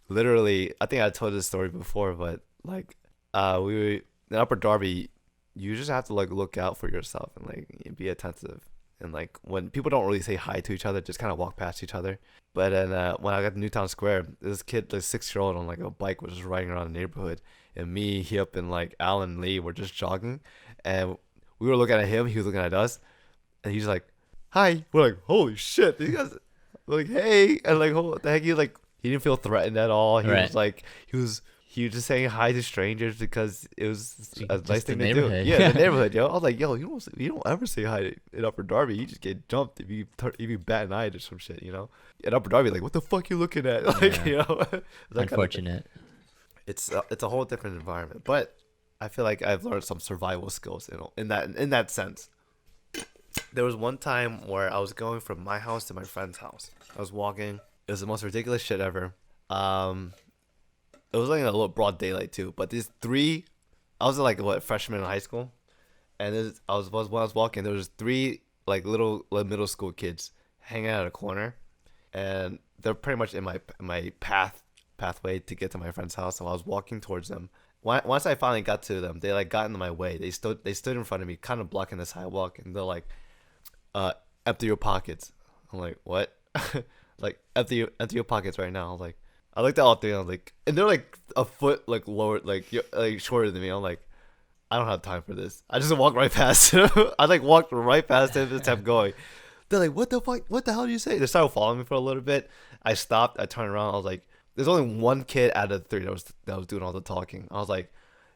Literally, I think I told this story before, but like we were in Upper Darby, you just have to like look out for yourself and like be attentive. And like when people don't really say hi to each other, just kind of walk past each other. But then when I got to Newtown Square, this kid, like 6-year-old on like a bike, was just riding around the neighborhood, and me, Hip, and like Alan and Lee were just jogging, and we were looking at him, he was looking at us, and he's like, "Hi." We're like, "Holy shit!" You guys, like, "Hey," and like, "What the heck?" He didn't feel threatened at all. He Right. was like, he was just saying hi to strangers because it was a Just nice the thing to do. neighborhood. Yeah, the neighborhood, yo. I was like, yo, you don't ever say hi in Upper Darby. You just get jumped if you bat an eye or some shit, you know. In Upper Darby, like, what the fuck you looking at? Like, Yeah. you know. That kind of thing. Unfortunate. It's a whole different environment, but I feel like I've learned some survival skills in that sense. There was one time where I was going from my house to my friend's house. I was walking. It was the most ridiculous shit ever. It was like in a little broad daylight too. But these three, I was like freshman in high school, and when I was walking, there was 3 like little middle school kids hanging out at a corner, and they're pretty much in my pathway to get to my friend's house. So I was walking towards them. Once I finally got to them, they like got in my way. They stood in front of me, kind of blocking the sidewalk, and they're like, "Empty your pockets." I'm like, "What?" Like, empty your pockets right now. I was like, I looked at all 3, and I was like, and they're like a foot like lower, like shorter than me. I'm like, I don't have time for this. I just walked right past him. I like walked right past him and kept going. They're like, what the fuck? What the hell do you say? They started following me for a little bit. I stopped. I turned around. I was like, there's only one kid out of the 3 that was doing all the talking. I was like,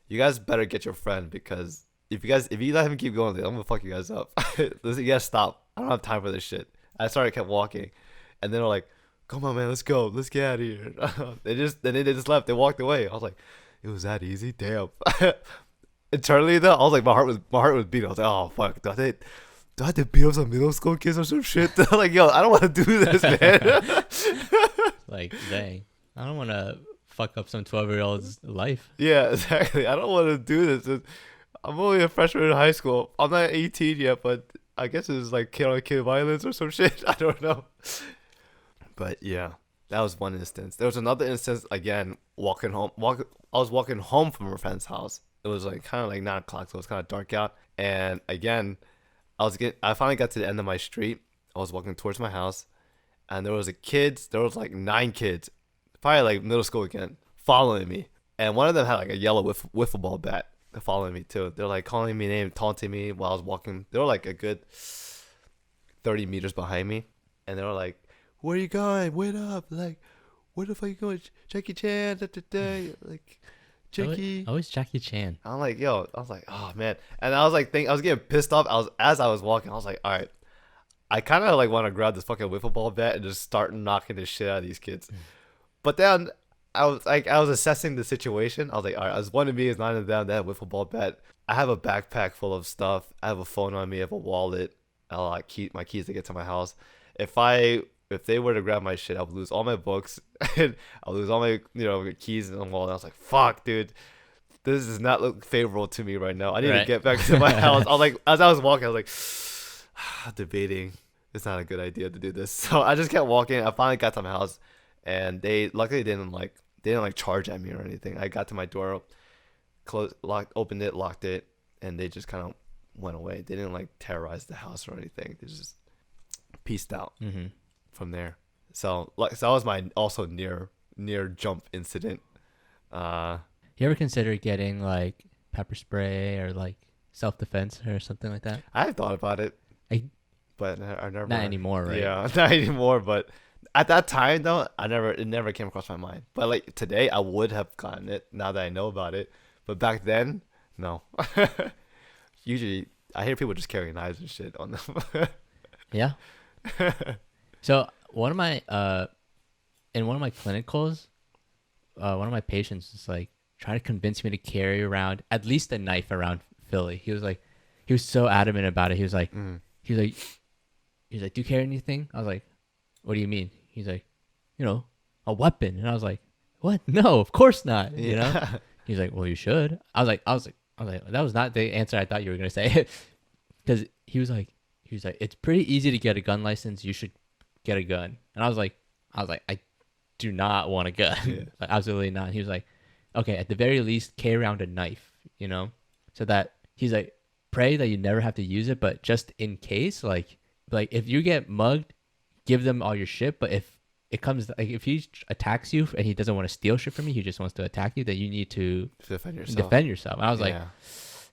you guys better get your friend, because if you let him keep going, I'm gonna fuck you guys up. You guys stop. I don't have time for this shit. I kept walking, and then they're like, come on, man, let's go. Let's get out of here. They just left. They walked away. I was like, it was that easy? Damn. Internally though, I was like, my heart was beating. I was like, oh fuck, do I have to beat up some middle school kids or some shit? Like, yo, I don't want to do this, man. Like, dang, I don't want to fuck up some 12-year-old's life. Yeah, exactly. I don't want to do this. I'm only a freshman in high school. I'm not 18 yet, but I guess it's like kid on kid violence or some shit. I don't know. But yeah, that was one instance. There was another instance again. Walking home, I was walking home from a friend's house. It was like kind of like 9 o'clock, so it was kind of dark out. And again, I finally got to the end of my street. I was walking towards my house, and there was a kids. There was like 9 kids, probably like middle school again, following me. And one of them had like a yellow wiffle ball bat following me too. They're like calling me name, taunting me while I was walking. They were like a good 30 meters behind me, and they were like, "Where are you going? Wait up! Like, where the fuck you going? Jackie Chan, da, da, da. Like, Jackie." Always Jackie Chan. I'm like, yo, I was like, oh man, and I was like, I was getting pissed off. As I was walking, I was like, all right, I kind of like want to grab this fucking wiffle ball bat and just start knocking the shit out of these kids. But then I was assessing the situation. I was like, all right, as one of me is 9 of them. They have wiffle ball bat. I have a backpack full of stuff. I have a phone on me. I have a wallet. I like my keys to get to my house. If they were to grab my shit, I would lose all my books and I'll lose all my keys and wallet. I was like, fuck, dude. This does not look favorable to me right now. I need to get back to my house. I was like, as I was walking, I was like, debating. It's not a good idea to do this. So I just kept walking. I finally got to my house, and they luckily didn't charge at me or anything. I got to my door, opened it, locked it, and they just kind of went away. They didn't like terrorize the house or anything. They just pieced out from there. So that was my also near jump incident. You ever consider getting like pepper spray or like self-defense or something like that? I've thought about it, but I never. Not anymore, right? Yeah, not anymore. But at that time, though, it never came across my mind. But like today, I would have gotten it now that I know about it. But back then, no. Usually, I hear people just carrying knives and shit on them. Yeah. So one of my in one of my clinicals, one of my patients was like trying to convince me to carry around at least a knife around Philly. He was so adamant about it. He was like, do you carry anything? I was like, what do you mean? He's like, a weapon. And I was like, what? No, of course not. You know? He's like, well, you should. I was like, that was not the answer I thought you were gonna say. Because he was like, it's pretty easy to get a gun license. You should get a gun. And I was like, I do not want a gun. Yeah. Like, absolutely not. He was like, okay, at the very least, carry around a knife, so that he's like, pray that you never have to use it, but just in case, like if you get mugged, give them all your shit. But if it comes, like if he attacks you and he doesn't want to steal shit from you, he just wants to attack you, then you need to defend yourself. And I was like,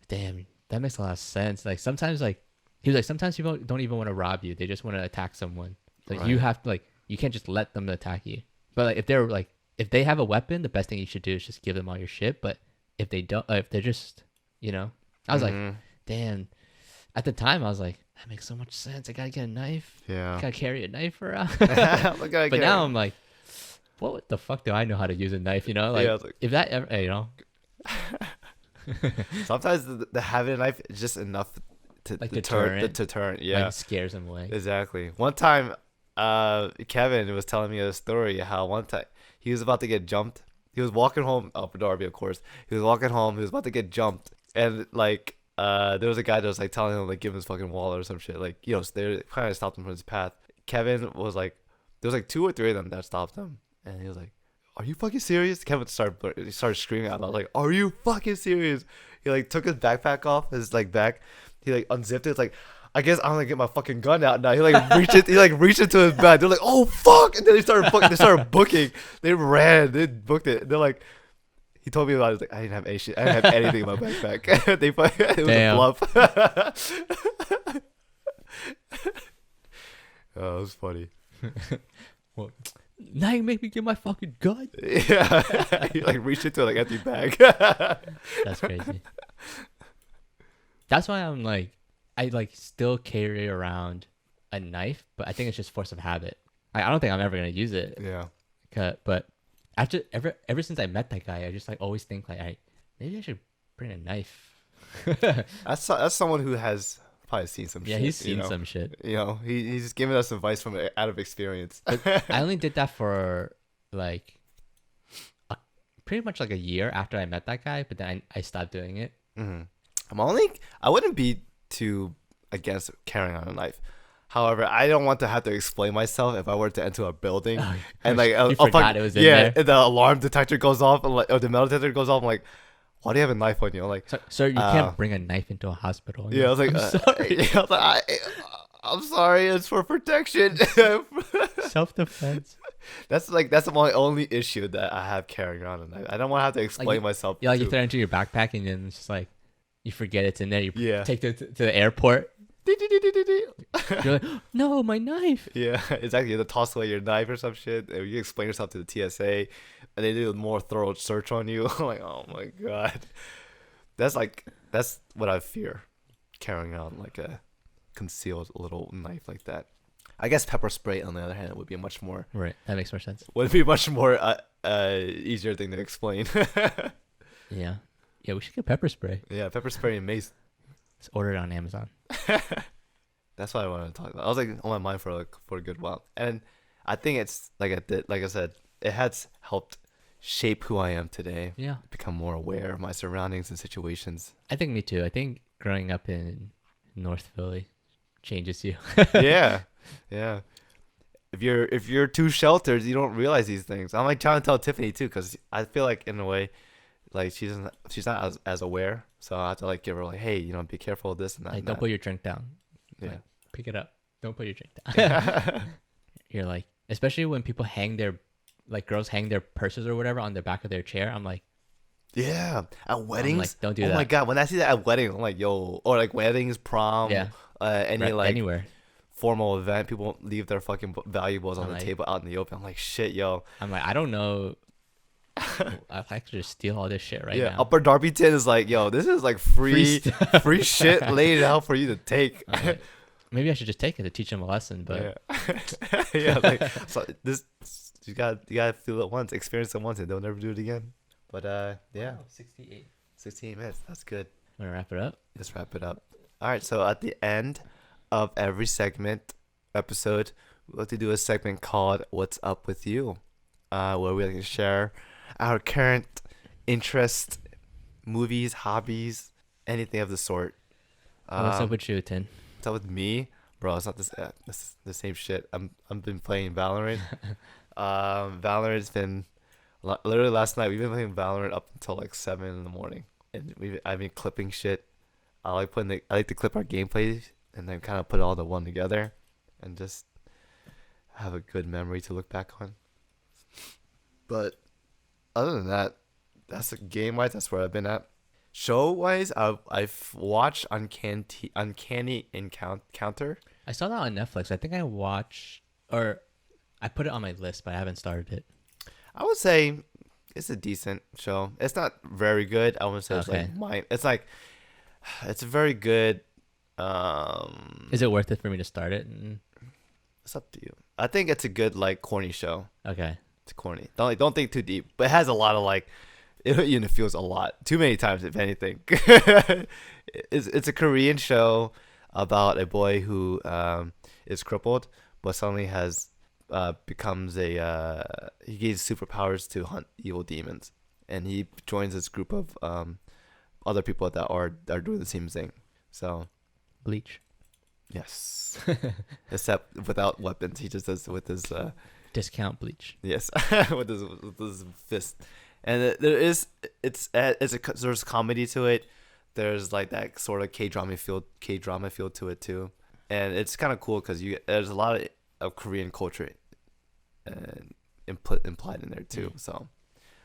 damn, that makes a lot of sense. Like sometimes, like he was like, sometimes people don't even want to rob you; they just want to attack someone. Like you have to, like, you can't just let them attack you. But like if they have a weapon, the best thing you should do is just give them all your shit. But if they don't, if they're just, I was like, damn. At the time, I was like, that makes so much sense. I gotta get a knife. Yeah. I gotta carry a knife around. But now I'm like, what the fuck do I know how to use a knife? Like if that ever, Sometimes the having a knife is just enough to like deter. Yeah. Like scares them away. Exactly. One time, Kevin was telling me a story how one time he was about to get jumped. He was walking home, for Darby, of course. He was walking home. He was about to get jumped, and like, there was a guy that was like telling him like give him his fucking wallet or some shit. Like, they kind of stopped him from his path. Kevin was like, there was like 2 or 3 of them that stopped him, and he was like, "Are you fucking serious?" Kevin started screaming out. I was like, "Are you fucking serious?" He like took his backpack off, his like back. He like unzipped it. It's like, I guess I'm gonna get my fucking gun out now. He like reached into his bag. They're like, "Oh fuck!" And then they started booking. They ran. They booked it. They're like, he told me about it. He's like, I didn't have any shit. I didn't have anything in my backpack. It was a bluff. Oh, it was funny. Well, now you make me get my fucking gun. Yeah, he like reached into like empty bag. That's crazy. That's why I'm like, I like still carry around a knife, but I think it's just force of habit. I don't think I'm ever gonna use it. Yeah. But after ever since I met that guy, I just like always think like, maybe I should bring a knife. That's someone who has probably seen some shit. Yeah, he's seen some shit. He's giving us advice from out of experience. I only did that for like pretty much like a year after I met that guy, but then I stopped doing it. Mm-hmm. I wouldn't be too against carrying on a knife. However, I don't want to have to explain myself if I were to enter a building and like You forgot it was in there. and the alarm detector goes off and or the metal detector goes off. I'm like, why do you have a knife on you? I'm like, Sir, you can't bring a knife into a hospital. yeah, I was like, I'm sorry. Yeah, I was like, I'm sorry, it's for protection. Self-defense. That's my only issue that I have carrying around a knife. I don't want to have to explain myself. Yeah, you throw it into your backpack and then it's just like you forget it's in there. You Yeah. take it to the airport. You're like, no, my knife. Yeah, exactly. You have to toss away your knife or some shit. And you explain yourself to the TSA, and they do a more thorough search on you. I'm like, oh my god, that's what I fear, carrying on like a concealed little knife like that. I guess pepper spray, on the other hand, would be much more. Right, that makes more sense. Would be much more easier thing to explain. Yeah, we should get pepper spray. Yeah, pepper spray and mace. Let's order it on Amazon. That's what I wanted to talk about. I was like on my mind for a good while, and I think it's like I said, it has helped shape who I am today. Yeah, Become more aware of my surroundings and situations. I think me too. I think growing up in North Philly changes you. Yeah. If you're too sheltered, you don't realize these things. I'm like trying to tell Tiffany too, because I feel like in a way, like she's not as aware. So I have to like give her like, hey, be careful of this and that. Like, and don't that. put your drink down. Yeah. Like, pick it up. Don't put your drink down. You're like, especially when people girls hang their purses or whatever on the back of their chair. I'm like, yeah, at weddings. like, don't do that. Oh my god, when I see that at weddings, I'm like, yo, or like weddings, prom, yeah, anywhere formal event, people leave their fucking valuables on the like, table out in the open. I'm like, shit, yo. I'm like, I don't know. I could just steal all this shit right Yeah, now. Upper Darbyton is like, yo, this is like free shit laid out for you to take. Like, maybe I should just take it to teach them a lesson, but yeah, like so this, you gotta feel it once, experience it once, and they'll never do it again. But yeah, 16 minutes, that's good. Want to wrap it up? Let's wrap it up. All right, so at the end of every episode, we like to do a segment called "What's Up with You," where we like to share our current interest, movies, hobbies, anything of the sort. What's up with you, Thinh? What's up with me, bro? It's not this. This is the same shit. I've been playing Valorant. Valorant's been literally last night. We've been playing Valorant up until like 7 in the morning, and I've been clipping shit. I like to clip our gameplays and then kind of put all the one together, and just have a good memory to look back on. But other than that, that's game wise. That's where I've been at. Show wise, I've watched Uncanny Encounter. I saw that on Netflix. I think I watched, or I put it on my list, but I haven't started it. I would say it's a decent show. It's not very good. I wouldn't say it's Okay. like mine. It's like it's a very good. Is it worth it for me to start it? It's up to you. I think it's a good like corny show. Okay. It's corny. Don't think too deep, but it has a lot of like. It feels a lot. Too many times, if anything. It's a Korean show about a boy who is crippled, but suddenly becomes he gains superpowers to hunt evil demons, and he joins this group of other people that are doing the same thing. So, Bleach. yes, except without weapons, he just does with his Discount Bleach. yes, with his fist. And there's comedy to it. There's like that sort of K-drama feel to it too, and it's kind of cool because there's a lot of Korean culture implied in there too. So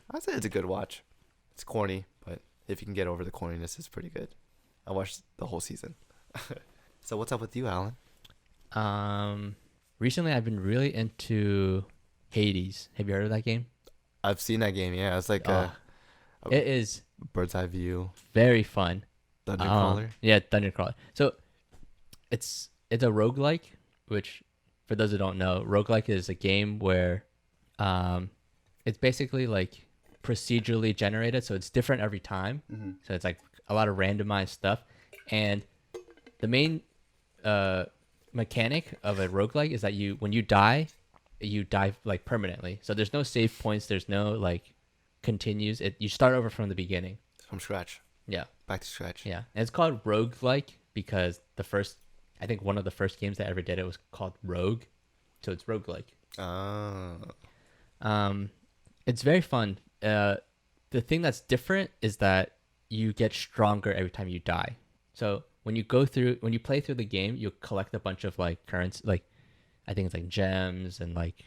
I'd say it's a good watch. It's corny, but if you can get over the corniness, it's pretty good. I watched the whole season. So what's up with you, Alan? Recently I've been really into Hades. Have you heard of that game? I've seen that game. Yeah, it's like it is bird's eye view very fun. dungeon crawler. Yeah, dungeon crawler. So it's a roguelike, which for those who don't know, roguelike is a game where it's basically like procedurally generated, so it's different every time. Mm-hmm. So it's like a lot of randomized stuff, and the main mechanic of a roguelike is that when you die like permanently. So there's no save points, there's no like continues. You start over from the beginning. From scratch. Yeah. Back to scratch. Yeah, and it's called roguelike because I think one of the first games that ever did it was called Rogue, so it's roguelike. Oh. It's very fun. The thing that's different is that you get stronger every time you die. So when you play through the game, you collect a bunch of like currency, like I think it's like gems and like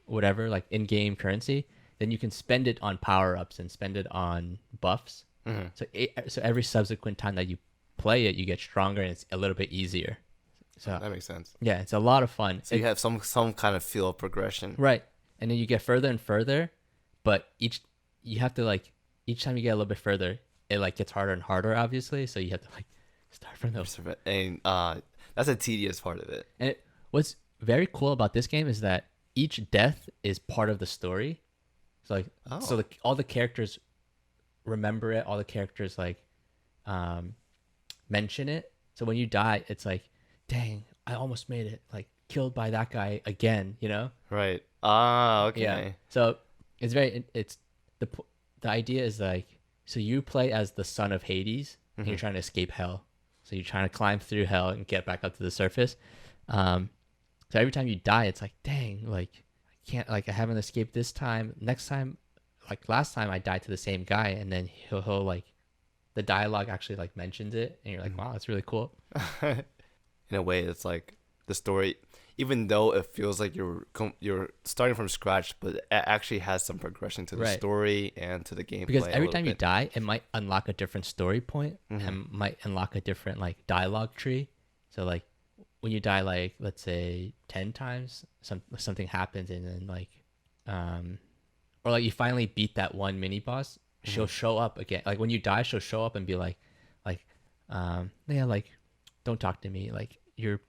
whatever, like in-game currency. Then you can spend it on power-ups and spend it on buffs. Mm-hmm. So every subsequent time that you play it, you get stronger and it's a little bit easier. So that makes sense. yeah, it's a lot of fun. So you have some kind of feel of progression. Right. And then you get further and further, but you have to like each time you get a little bit further, it like gets harder and harder, obviously. So you have to like start from those. And that's a tedious part of it. And what's very cool about this game is that each death is part of the story. So like all the characters remember it, all the characters like mention it. So when you die, it's like, dang, I almost made it. Like killed by that guy again, you know? Right. Ah, okay. Yeah. So it's the idea is like, so you play as the son of Hades and you're trying to escape hell. So you're trying to climb through hell and get back up to the surface. So every time you die, it's like, dang, like I can't, like I haven't escaped this time. Next time, like last time I died to the same guy, and then he'll like, the dialogue actually like mentions it, and you're like, wow, that's really cool. In a way, it's like the story, even though it feels like you're starting from scratch, but it actually has some progression to the story and to the gameplay. Because every time you die, it might unlock a different story point and might unlock a different like dialogue tree. So like when you die, like let's say 10 times, something happens, and then like, or like you finally beat that one mini boss, she'll show up again. Like when you die, she'll show up and be like, yeah, like, don't talk to me. Like you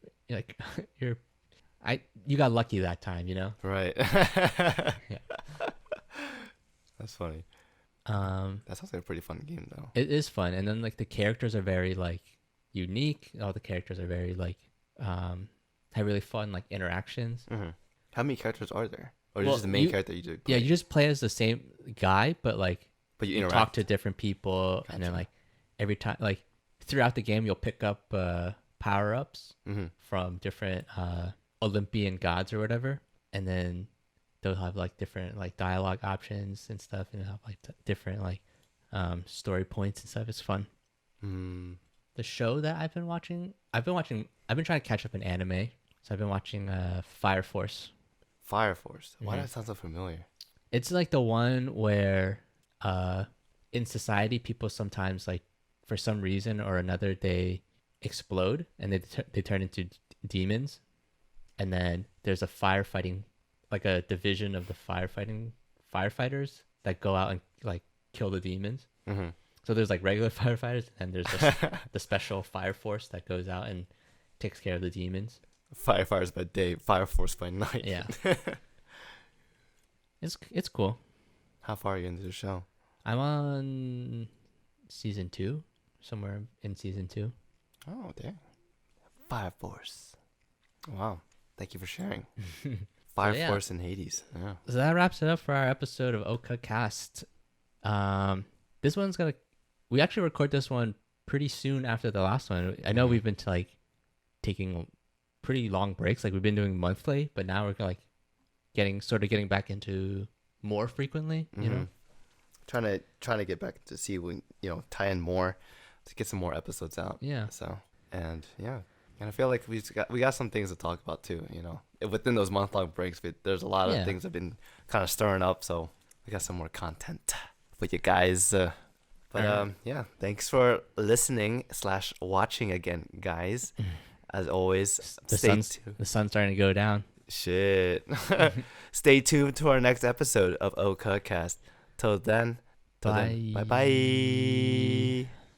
got lucky that time, you know? Right. Yeah. That's funny. That sounds like a pretty fun game though. It is fun. And then like the characters are very like unique. All the characters are very like, have really fun like interactions. Mm-hmm. How many characters are there? Or just the main character you do? Yeah, you just play as the same guy, but like you talk to different people. Gotcha. And then like every time, like throughout the game, you'll pick up power-ups from different Olympian gods or whatever, and then they'll have like different like dialogue options and stuff, and have like different like story points and stuff. It's fun. The show that I've been trying to catch up in anime, so I've been watching Fire Force. Fire Force. Why does that sound so familiar? It's like the one where in society people sometimes like for some reason or another they explode and they turn into demons, and then there's a firefighting, like a division of the firefighters that go out and like kill the demons. So there's like regular firefighters, and there's the special fire force that goes out and takes care of the demons. Firefighters by day, Fire Force by night. Yeah. It's cool. How far are you into the show? I'm on season 2, somewhere in season 2. Oh, damn. Fire Force. Wow. Thank you for sharing. Fire Force and Hades. Yeah. So that wraps it up for our episode of Oka Cast. This one's we actually record this one pretty soon after the last one. I know we've been taking pretty long breaks. Like we've been doing monthly, but now we're like getting back into more frequently, you know? Trying to get back to see when, tie in more to get some more episodes out. Yeah. So, and yeah. And I feel like we got some things to talk about too, Within those month-long breaks, there's a lot of things that have been kind of stirring up, so we got some more content for you guys. Yeah, thanks for listening / watching again, guys. As always, the sun's starting to go down. Shit. Stay tuned to our next episode of Oka Cast. Till then, bye. Bye.